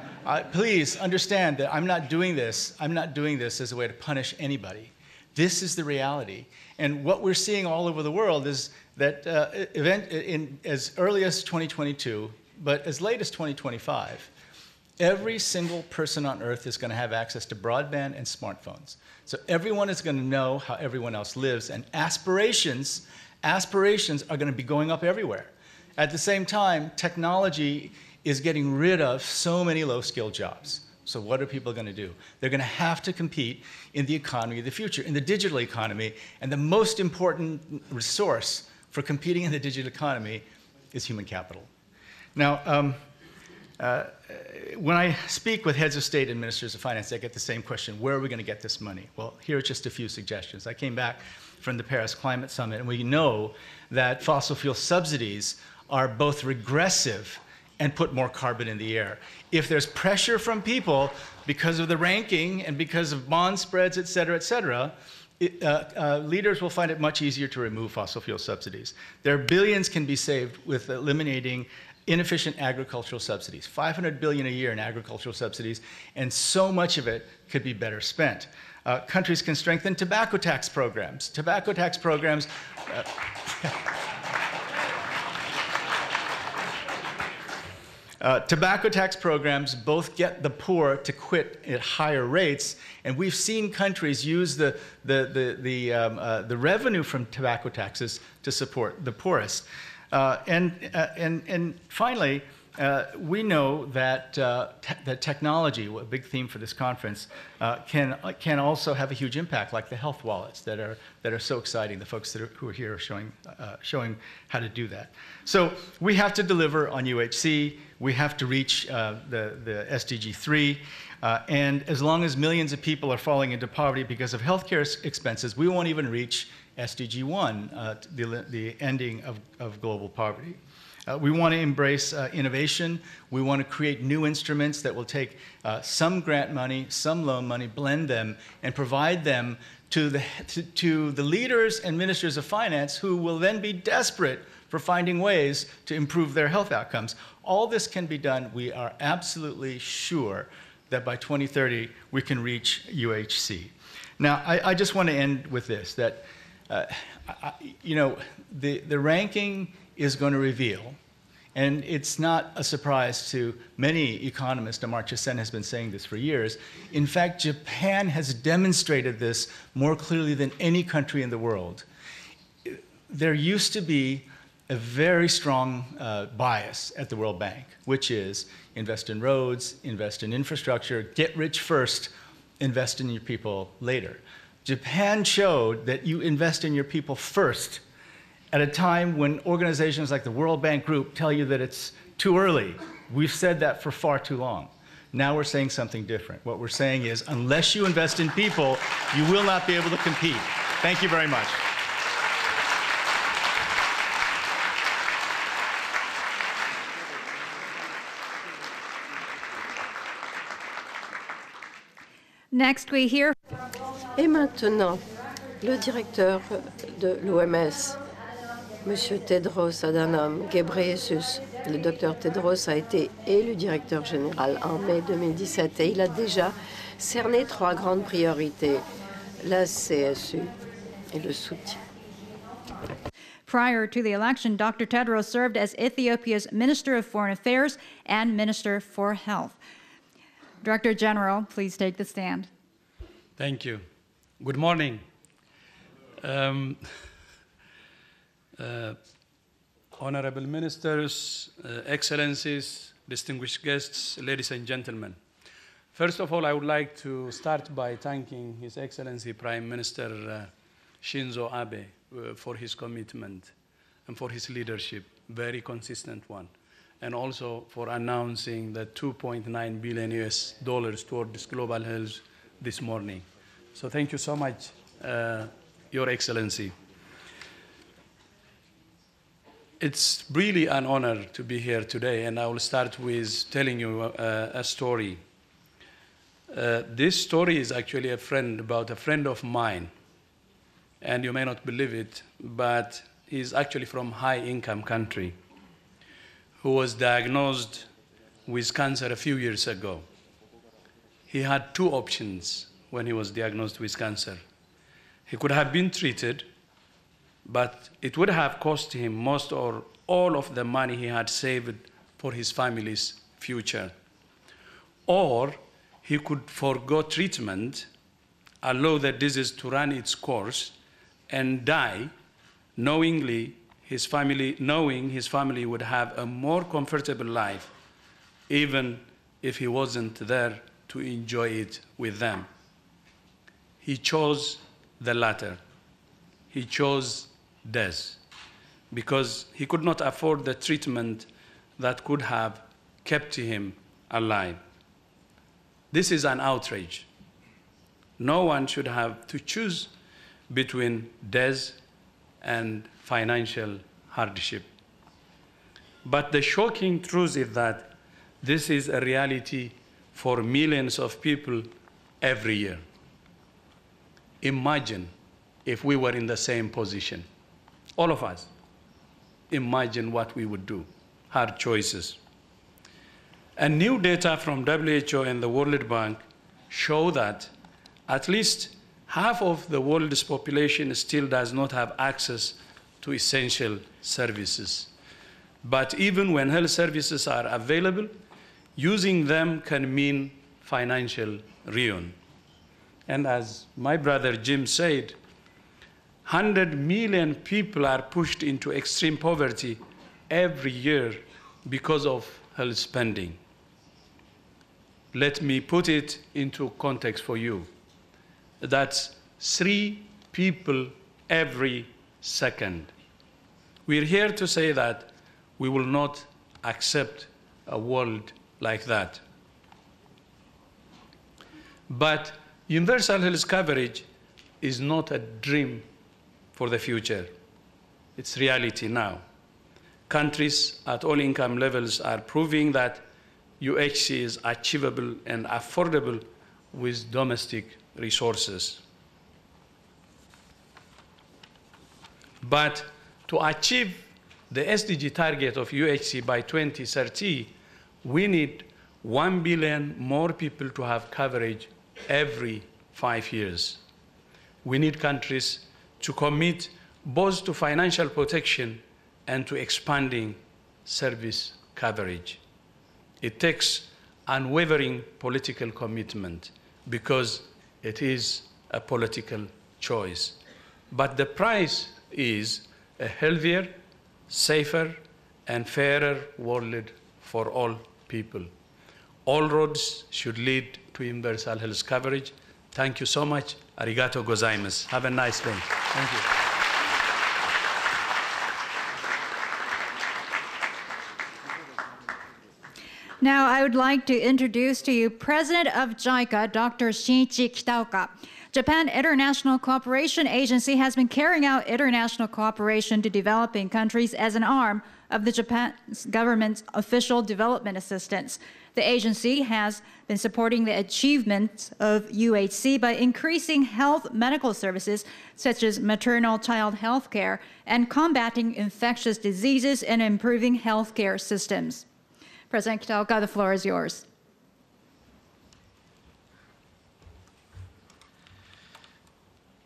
please understand that I'm not doing this as a way to punish anybody. This is the reality. And what we're seeing all over the world is that as early as 2022, but as late as 2025, every single person on Earth is going to have access to broadband and smartphones. So everyone is going to know how everyone else lives, and aspirations are going to be going up everywhere. At the same time, technology is getting rid of so many low-skilled jobs. So what are people going to do? They're going to have to compete in the economy of the future, in the digital economy, and the most important resource for competing in the digital economy is human capital. Now, when I speak with heads of state and ministers of finance, I get the same question: where are we going to get this money? Well, here are just a few suggestions. I came back from the Paris Climate Summit, and we know that fossil fuel subsidies are both regressive and put more carbon in the air. If there's pressure from people because of the ranking and because of bond spreads, et cetera, leaders will find it much easier to remove fossil fuel subsidies. There are billions can be saved with eliminating inefficient agricultural subsidies, $500 billion a year in agricultural subsidies, and so much of it could be better spent. Countries can strengthen tobacco tax programs. Tobacco tax programs both get the poor to quit at higher rates, and we've seen countries use the revenue from tobacco taxes to support the poorest. And finally, we know that that technology, a big theme for this conference, can also have a huge impact, like the health wallets that are so exciting. The folks who are here are showing how to do that. So we have to deliver on UHC. We have to reach the SDG 3. And as long as millions of people are falling into poverty because of healthcare expenses, we won't even reach SDG 1, the ending of global poverty. We want to embrace innovation. We want to create new instruments that will take some grant money, some loan money, blend them, and provide them to the leaders and ministers of finance, who will then be desperate for finding ways to improve their health outcomes. All this can be done. We are absolutely sure that by 2030, we can reach UHC. Now, I just want to end with this, that the ranking is going to reveal, and it's not a surprise to many economists, Amartya Sen has been saying this for years. In fact, Japan has demonstrated this more clearly than any country in the world. There used to be a very strong bias at the World Bank, which is invest in roads, invest in infrastructure, get rich first, invest in your people later. Japan showed that you invest in your people first at a time when organizations like the World Bank Group tell you that it's too early. We've said that for far too long. Now we're saying something different. What we're saying is, unless you invest in people, you will not be able to compete. Thank you very much. Next, we hear. Et maintenant, le directeur de l'OMS, M. Tedros Adhanom Ghebreyesus. Le docteur Tedros a été élu directeur général en mai 2017 et il a déjà cerné 3 grandes priorités, la CSU et le soutien. Prior to the election, Dr. Tedros served as Ethiopia's Minister of Foreign Affairs and Minister for Health. Director General, please take the stand. Thank you. Good morning. Honorable Ministers, Excellencies, distinguished guests, ladies and gentlemen. First of all, I would like to start by thanking His Excellency Prime Minister Shinzo Abe for his commitment and for his leadership, very consistent one, and also for announcing the $2.9 billion towards global health this morning. So thank you so much, Your Excellency. It's really an honor to be here today, and I will start with telling you a story. This story is actually about a friend of mine, and you may not believe it, but he's actually from high-income country who was diagnosed with cancer a few years ago. He had 2 options when he was diagnosed with cancer. He could have been treated, but it would have cost him most or all of the money he had saved for his family's future. Or he could forgo treatment, allow the disease to run its course, and die knowing his family would have a more comfortable life, even if he wasn't there to enjoy it with them. He chose the latter. He chose death because he could not afford the treatment that could have kept him alive. This is an outrage. No one should have to choose between death and financial hardship. But the shocking truth is that this is a reality for millions of people every year. Imagine if we were in the same position. All of us. Imagine what we would do. Hard choices. And new data from WHO and the World Bank show that at least half of the world's population still does not have access to essential services. But even when health services are available, using them can mean financial ruin. And as my brother Jim said, 100 million people are pushed into extreme poverty every year because of health spending. Let me put it into context for you. That's 3 people every second. We're here to say that we will not accept a world like that. But universal health coverage is not a dream for the future. It's reality now. Countries at all income levels are proving that UHC is achievable and affordable with domestic resources. But to achieve the SDG target of UHC by 2030, we need 1 billion more people to have coverage every 5 years. We need countries to commit both to financial protection and to expanding service coverage. It takes unwavering political commitment because it is a political choice. But the price is a healthier, safer, and fairer world for all people. All roads should lead to universal health coverage. Thank you so much. Arigato gozaimasu. Have a nice day. Thank you. Now, I would like to introduce to you President of JICA, Dr. Shinichi Kitaoka. Japan International Cooperation Agency has been carrying out international cooperation to developing countries as an arm of the Japan's government's official development assistance. The agency has been supporting the achievements of UHC by increasing health medical services such as maternal child health care and combating infectious diseases and improving healthcare systems. President Kitaoka, the floor is yours.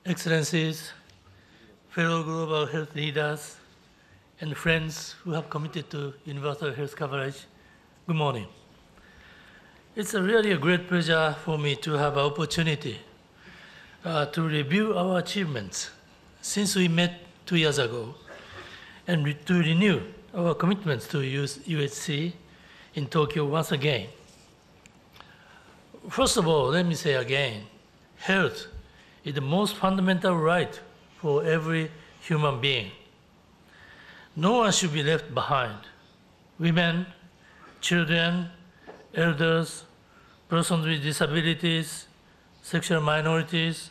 Excellencies, fellow global health leaders, and friends who have committed to universal health coverage, good morning. It's really a great pleasure for me to have an opportunity to review our achievements since we met 2 years ago and to renew our commitments to use UHC in Tokyo once again. First of all, let me say again, health is the most fundamental right for every human being. No one should be left behind. Women, children, elders, persons with disabilities, sexual minorities,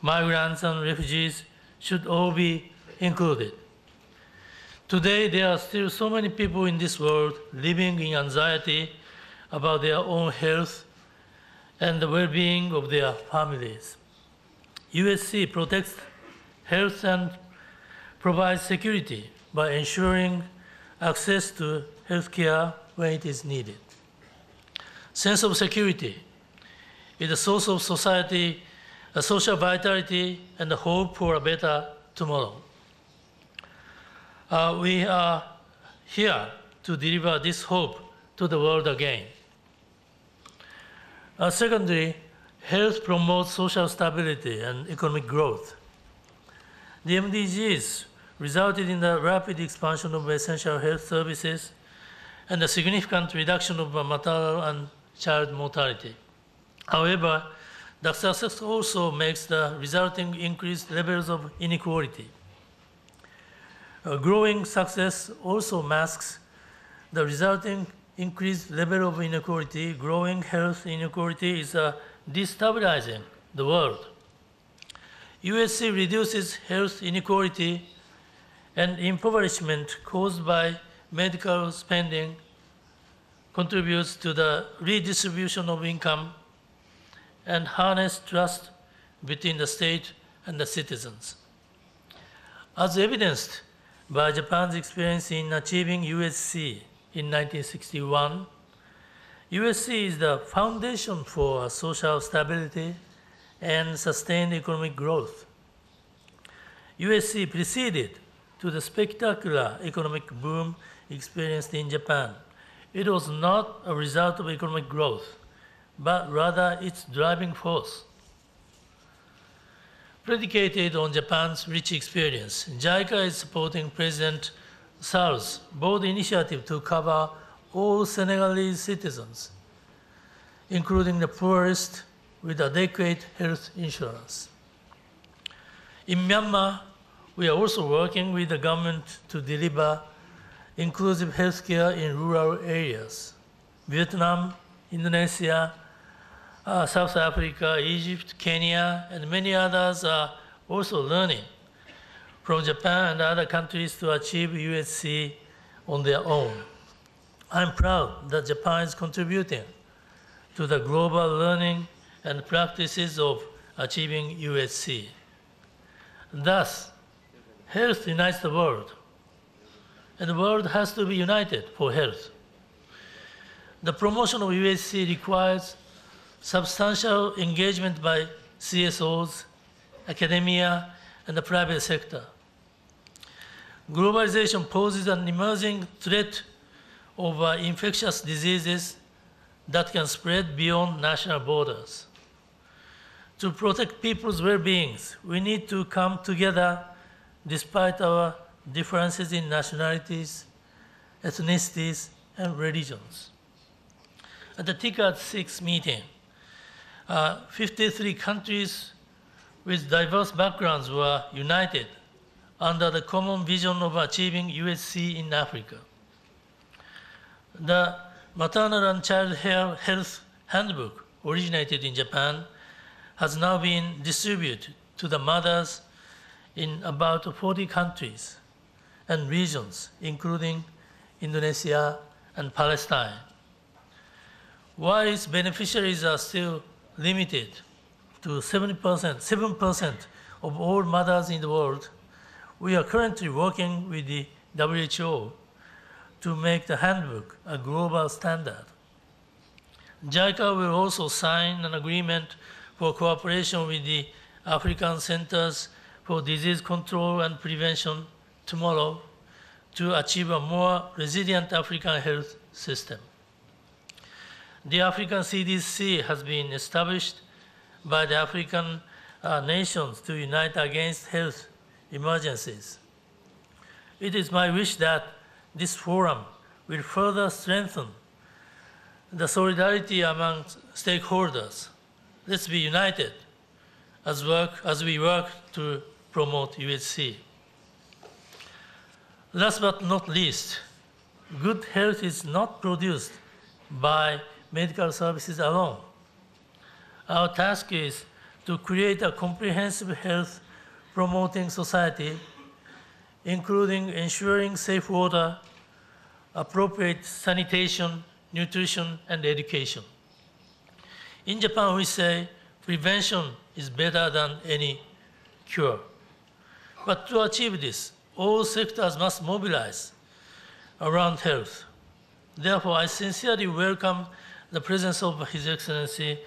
migrants and refugees should all be included. Today, there are still so many people in this world living in anxiety about their own health and the well-being of their families. UHC protects health and provides security by ensuring access to health care when it is needed. Sense of security is a source of society, a social vitality, and the hope for a better tomorrow. We are here to deliver this hope to the world again. Secondly, health promotes social stability and economic growth. The MDGs resulted in the rapid expansion of essential health services and a significant reduction of maternal and child mortality. However, the success also makes the resulting increased levels of inequality. Growing success also masks the resulting increased level of inequality. Growing health inequality is destabilizing the world. UHC reduces health inequality and impoverishment caused by medical spending, contributes to the redistribution of income, and harness trust between the state and the citizens. As evidenced by Japan's experience in achieving UHC in 1961, UHC is the foundation for social stability and sustained economic growth. UHC preceded to the spectacular economic boom experienced in Japan. It was not a result of economic growth, but rather its driving force. Predicated on Japan's rich experience, JICA is supporting President Sall's bold initiative to cover all Senegalese citizens, including the poorest, with adequate health insurance. In Myanmar, we are also working with the government to deliver inclusive healthcare in rural areas. Vietnam, Indonesia, South Africa, Egypt, Kenya, and many others are also learning from Japan and other countries to achieve UHC on their own. I'm proud that Japan is contributing to the global learning and practices of achieving UHC. Thus, health unites the world, and the world has to be united for health. The promotion of UHC requires substantial engagement by CSOs, academia, and the private sector. Globalization poses an emerging threat of infectious diseases that can spread beyond national borders. To protect people's well-being, we need to come together despite our differences in nationalities, ethnicities, and religions. At the TICAD 6 meeting, 53 countries with diverse backgrounds were united under the common vision of achieving UHC in Africa. The Maternal and Child Health Handbook, originated in Japan, has now been distributed to the mothers in about 40 countries and regions, including Indonesia, and Palestine. While its beneficiaries are still limited to 7% of all mothers in the world, we are currently working with the WHO to make the handbook a global standard. JICA will also sign an agreement for cooperation with the African Centers for Disease Control and Prevention tomorrow to achieve a more resilient African health system. The African CDC has been established by the African nations to unite against health emergencies. It is my wish that this forum will further strengthen the solidarity among stakeholders. Let's be united as we work to promote UHC. Last but not least, good health is not produced by medical services alone. Our task is to create a comprehensive health promoting society, including ensuring safe water, appropriate sanitation, nutrition, and education. In Japan, we say prevention is better than any cure. But to achieve this, all sectors must mobilize around health. Therefore, I sincerely welcome the presence of His Excellency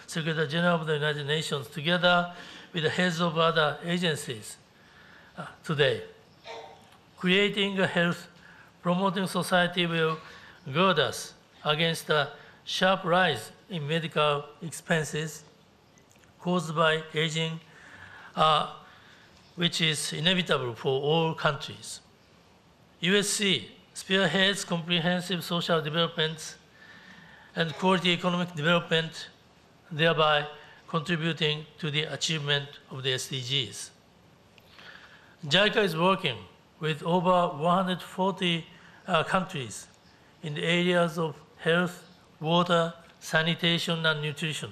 Secretary General of the United Nations together with the heads of other agencies today. Creating a health-promoting society will guard us against a sharp rise in medical expenses caused by aging, which is inevitable for all countries. UHC spearheads comprehensive social development and quality economic development, thereby contributing to the achievement of the SDGs. JICA is working with over 140 countries in the areas of health, water, sanitation, and nutrition.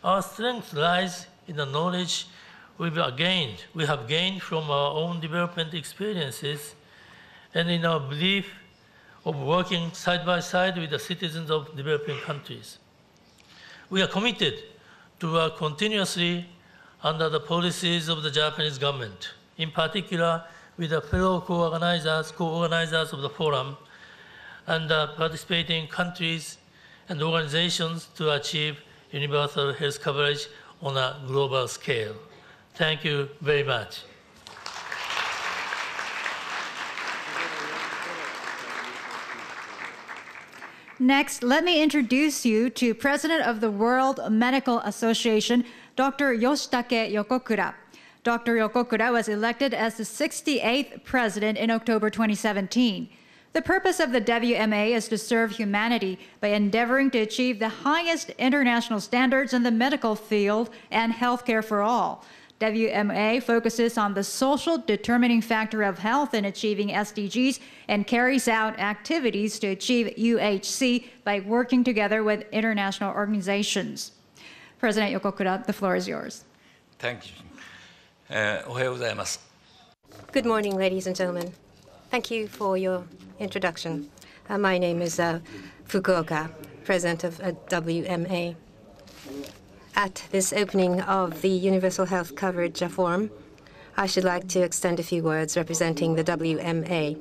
Our strength lies in the knowledge we have gained from our own development experiences and in our belief of working side by side with the citizens of developing countries. We are committed to work continuously under the policies of the Japanese government, in particular with the fellow co-organizers of the forum and participating countries and organizations to achieve universal health coverage on a global scale. Thank you very much. Next, let me introduce you to President of the World Medical Association, Dr. Yoshitake Yokokura. Dr. Yokokura was elected as the 68th president in October 2017. The purpose of the WMA is to serve humanity by endeavoring to achieve the highest international standards in the medical field and healthcare for all. WMA focuses on the social determining factor of health in achieving SDGs and carries out activities to achieve UHC by working together with international organizations. President Yokokura, the floor is yours. Thank you. おはようございます。Good morning, ladies and gentlemen. Thank you for your introduction. My name is Fukuoka, President of WMA. At this opening of the Universal Health Coverage Forum, I should like to extend a few words representing the WMA.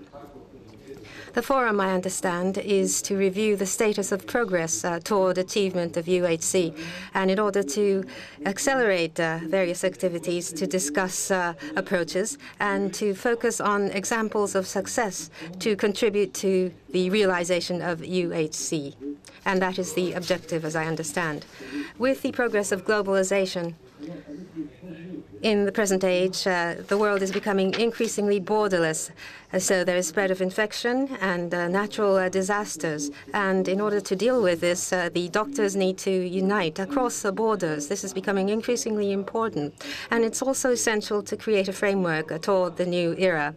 The forum, I understand, is to review the status of progress toward achievement of UHC, and in order to accelerate various activities to discuss approaches and to focus on examples of success to contribute to the realization of UHC. And that is the objective, as I understand. With the progress of globalization, in the present age, the world is becoming increasingly borderless. So there is spread of infection and natural disasters. And in order to deal with this, the doctors need to unite across the borders. This is becoming increasingly important. And it's also essential to create a framework toward the new era.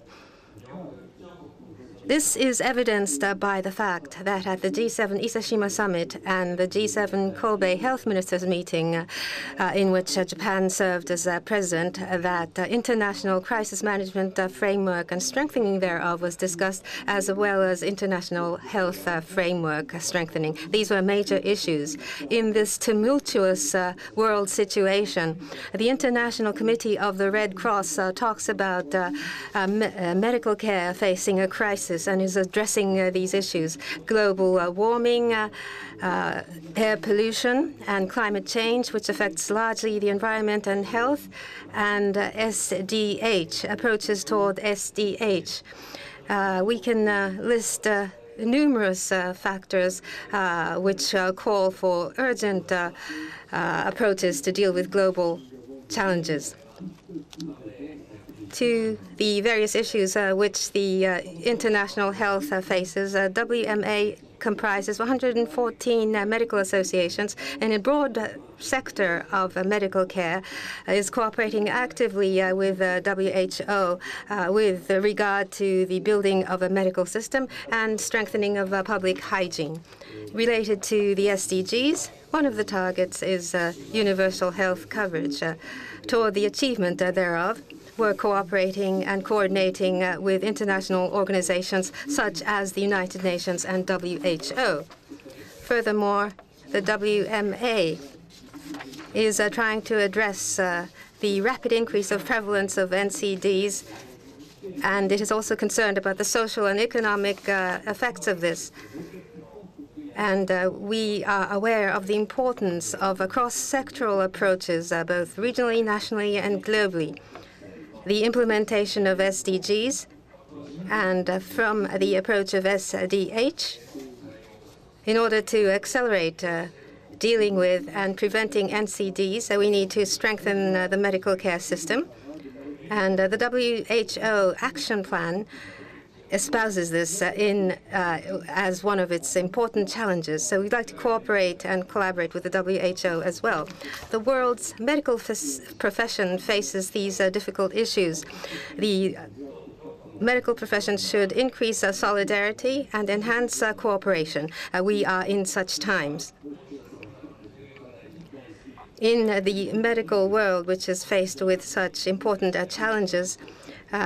This is evidenced by the fact that at the G7 Isashima Summit and the G7 Kobe Health Ministers meeting, in which Japan served as president, that international crisis management framework and strengthening thereof was discussed, as well as international health framework strengthening. These were major issues. In this tumultuous world situation, the International Committee of the Red Cross talks about medical care facing a crisis and is addressing these issues: global warming, air pollution, and climate change, which affects largely the environment and health, and SDH, approaches toward SDH. We can list numerous factors which call for urgent approaches to deal with global challenges. To the various issues which the international health faces, WMA comprises 114 medical associations, and a broad sector of medical care is cooperating actively with WHO with regard to the building of a medical system and strengthening of public hygiene. Related to the SDGs, one of the targets is universal health coverage. Toward the achievement thereof, we're cooperating and coordinating with international organizations such as the United Nations and WHO. Furthermore, the WMA is trying to address the rapid increase of prevalence of NCDs, and it is also concerned about the social and economic effects of this. And we are aware of the importance of cross-sectoral approaches, both regionally, nationally, and globally. The implementation of SDGs and from the approach of SDH, in order to accelerate dealing with and preventing NCDs, we need to strengthen the medical care system. And the WHO action plan espouses this as one of its important challenges. So we'd like to cooperate and collaborate with the WHO as well. The world's medical profession faces these difficult issues. The medical profession should increase solidarity and enhance cooperation. We are in such times. In the medical world, which is faced with such important challenges,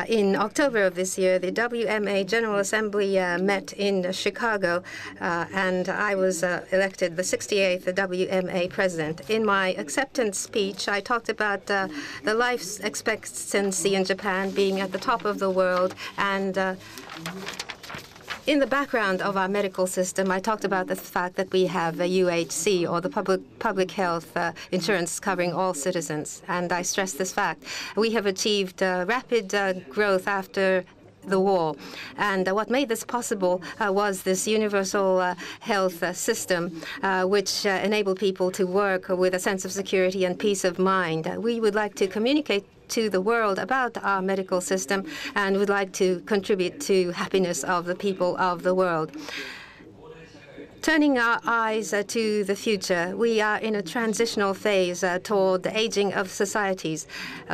in October of this year, the WMA General Assembly met in Chicago, and I was elected the 68th WMA president. In my acceptance speech, I talked about the life expectancy in Japan being at the top of the world, and in the background of our medical system, I talked about the fact that we have a UHC, or the public health insurance covering all citizens, and I stress this fact. We have achieved rapid growth after the war, and what made this possible was this universal health system, which enabled people to work with a sense of security and peace of mind. We would like to communicate to the world about our medical system and would like to contribute to happiness of the people of the world. Turning our eyes to the future, we are in a transitional phase toward the aging of societies.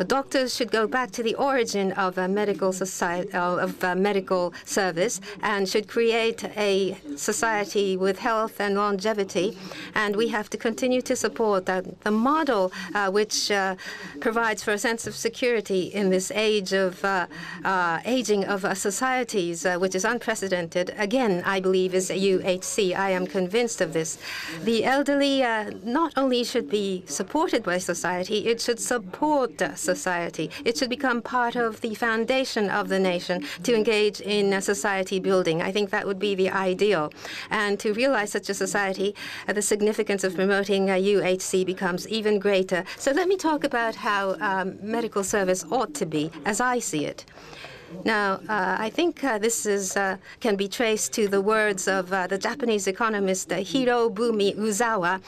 Doctors should go back to the origin of medical service and should create a society with health and longevity. And we have to continue to support the model which provides for a sense of security in this age of aging of societies, which is unprecedented. Again, I believe is UHC. I am convinced of this. The elderly not only should be supported by society, it should support society. It should become part of the foundation of the nation to engage in society building. I think that would be the ideal. And to realize such a society, the significance of promoting UHC becomes even greater. So let me talk about how medical service ought to be, as I see it. Now, I think this can be traced to the words of the Japanese economist Hirobumi Uzawa,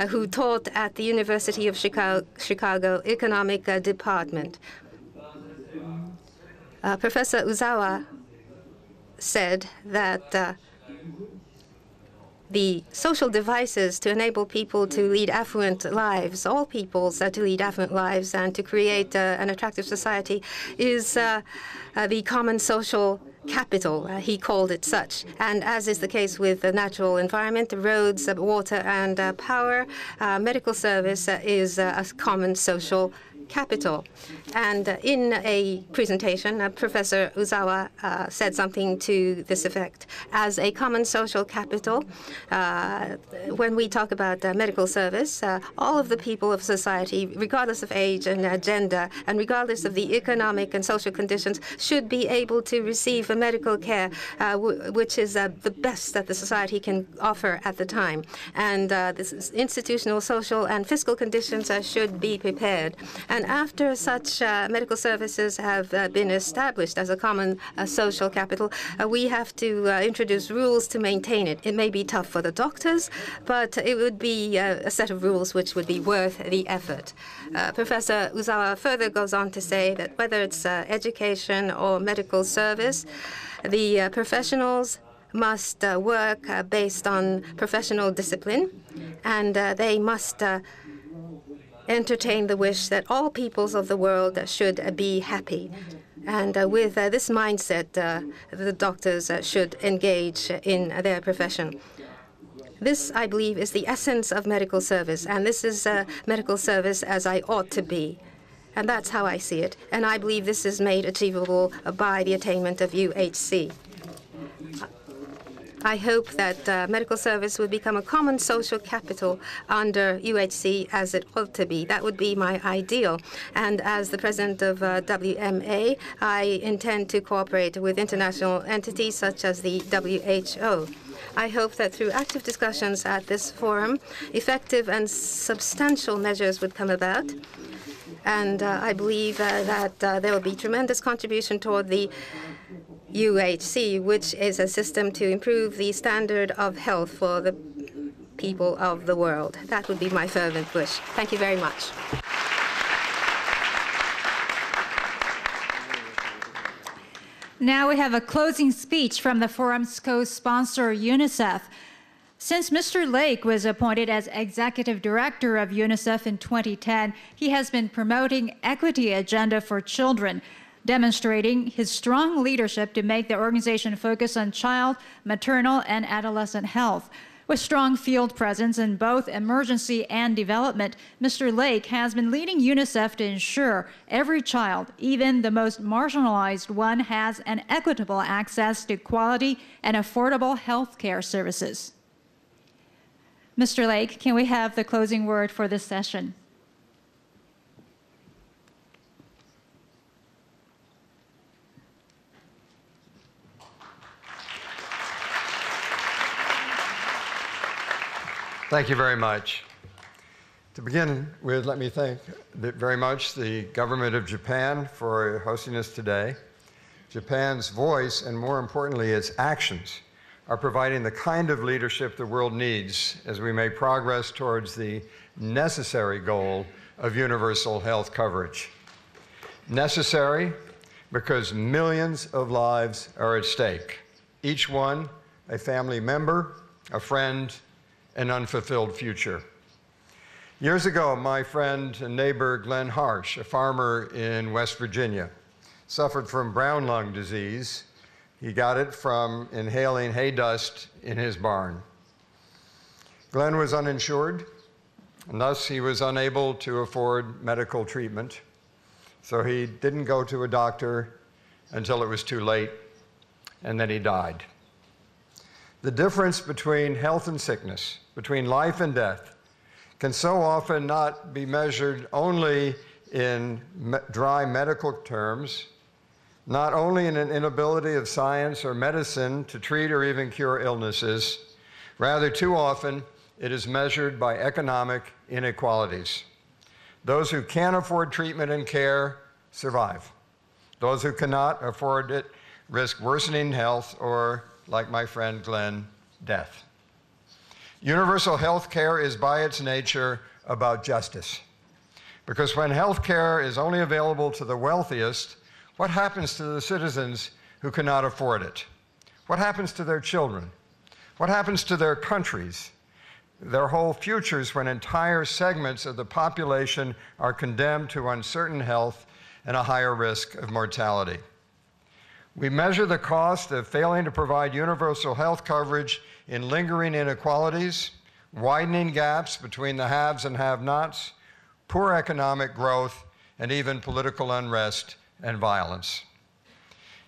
who taught at the University of Chicago Economic Department. Professor Uzawa said that the social devices to enable people to lead affluent lives, all peoples to lead affluent lives and to create an attractive society, is the common social capital. He called it such. And as is the case with the natural environment, roads, water, and power, medical service is a common social capital. And in a presentation, Professor Uzawa said something to this effect. As a common social capital, when we talk about medical service, all of the people of society, regardless of age and gender, and regardless of the economic and social conditions, should be able to receive medical care, which is the best that the society can offer at the time. And this institutional, social, and fiscal conditions should be prepared. And after such medical services have been established as a common social capital, we have to introduce rules to maintain it. It may be tough for the doctors, but it would be a set of rules which would be worth the effort. Professor Uzawa further goes on to say that whether it's education or medical service, the professionals must work based on professional discipline, and they must entertain the wish that all peoples of the world should be happy. And with this mindset, the doctors should engage in their profession. This, I believe, is the essence of medical service, and this is medical service as I ought to be. And that's how I see it. And I believe this is made achievable by the attainment of UHC. I hope that medical service would become a common social capital under UHC as it ought to be. That would be my ideal. And as the president of WMA, I intend to cooperate with international entities such as the WHO. I hope that through active discussions at this forum, effective and substantial measures would come about. And I believe that there will be tremendous contribution toward the UHC, which is a system to improve the standard of health for the people of the world. That would be my fervent wish. Thank you very much. Now we have a closing speech from the forum's co-sponsor, UNICEF. Since Mr. Lake was appointed as executive director of UNICEF in 2010, he has been promoting equity agenda for children, demonstrating his strong leadership to make the organization focus on child, maternal, and adolescent health. With strong field presence in both emergency and development, Mr. Lake has been leading UNICEF to ensure every child, even the most marginalized one, has an equitable access to quality and affordable health care services. Mr. Lake, can we have the closing word for this session? Thank you very much. To begin with, let me thank very much the government of Japan for hosting us today. Japan's voice, and more importantly, its actions, are providing the kind of leadership the world needs as we make progress towards the necessary goal of universal health coverage. Necessary because millions of lives are at stake, each one a family member, a friend, an unfulfilled future. Years ago, my friend and neighbor Glenn Harsh, a farmer in West Virginia, suffered from brown lung disease. He got it from inhaling hay dust in his barn. Glenn was uninsured, and thus he was unable to afford medical treatment. So he didn't go to a doctor until it was too late, and then he died. The difference between health and sickness, between life and death, can so often not be measured only in dry medical terms, not only in an inability of science or medicine to treat or even cure illnesses. Rather, too often, it is measured by economic inequalities. Those who can afford treatment and care survive. Those who cannot afford it risk worsening health or, like my friend Glenn, death. Universal health care is by its nature about justice. Because when health care is only available to the wealthiest, what happens to the citizens who cannot afford it? What happens to their children? What happens to their countries, their whole futures, when entire segments of the population are condemned to uncertain health and a higher risk of mortality? We measure the cost of failing to provide universal health coverage in lingering inequalities, widening gaps between the haves and have-nots, poor economic growth, and even political unrest and violence.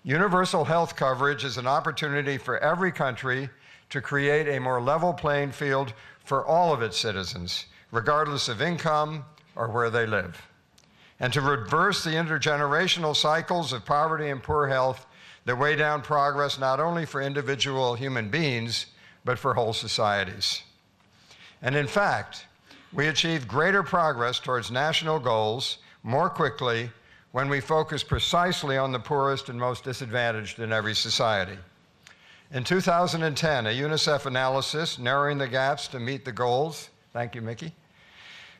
Universal health coverage is an opportunity for every country to create a more level playing field for all of its citizens, regardless of income or where they live, and to reverse the intergenerational cycles of poverty and poor health that weigh down progress not only for individual human beings, but for whole societies. And in fact, we achieve greater progress towards national goals more quickly when we focus precisely on the poorest and most disadvantaged in every society. In 2010, a UNICEF analysis narrowing the gaps to meet the goals, thank you, Mickey,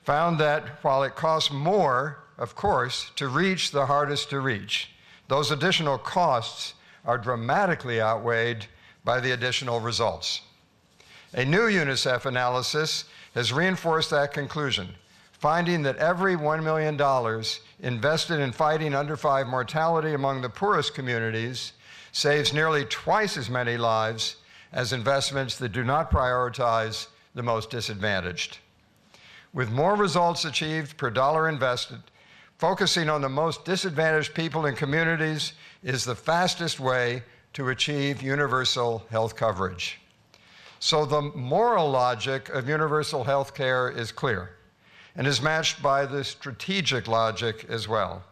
found that while it costs more, of course, to reach the hardest to reach, those additional costs are dramatically outweighed by the additional results. A new UNICEF analysis has reinforced that conclusion, finding that every $1 million invested in fighting under 5 mortality among the poorest communities saves nearly twice as many lives as investments that do not prioritize the most disadvantaged. With more results achieved per dollar invested, focusing on the most disadvantaged people and communities is the fastest way to achieve universal health coverage. So the moral logic of universal health care is clear and is matched by the strategic logic as well.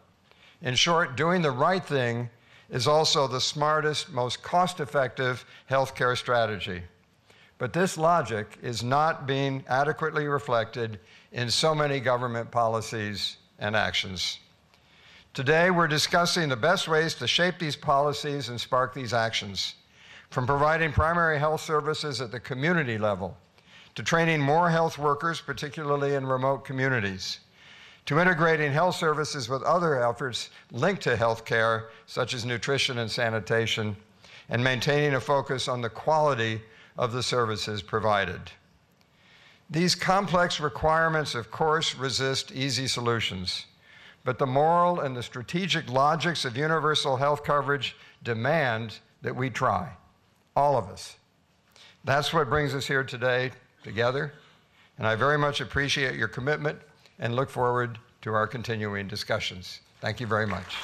In short, doing the right thing is also the smartest, most cost-effective healthcare strategy. But this logic is not being adequately reflected in so many government policies and actions. Today, we're discussing the best ways to shape these policies and spark these actions, from providing primary health services at the community level, to training more health workers, particularly in remote communities, to integrating health services with other efforts linked to health care, such as nutrition and sanitation, and maintaining a focus on the quality of the services provided. These complex requirements, of course, resist easy solutions, but the moral and the strategic logics of universal health coverage demand that we try, all of us. That's what brings us here today together, and I very much appreciate your commitment and look forward to our continuing discussions. Thank you very much.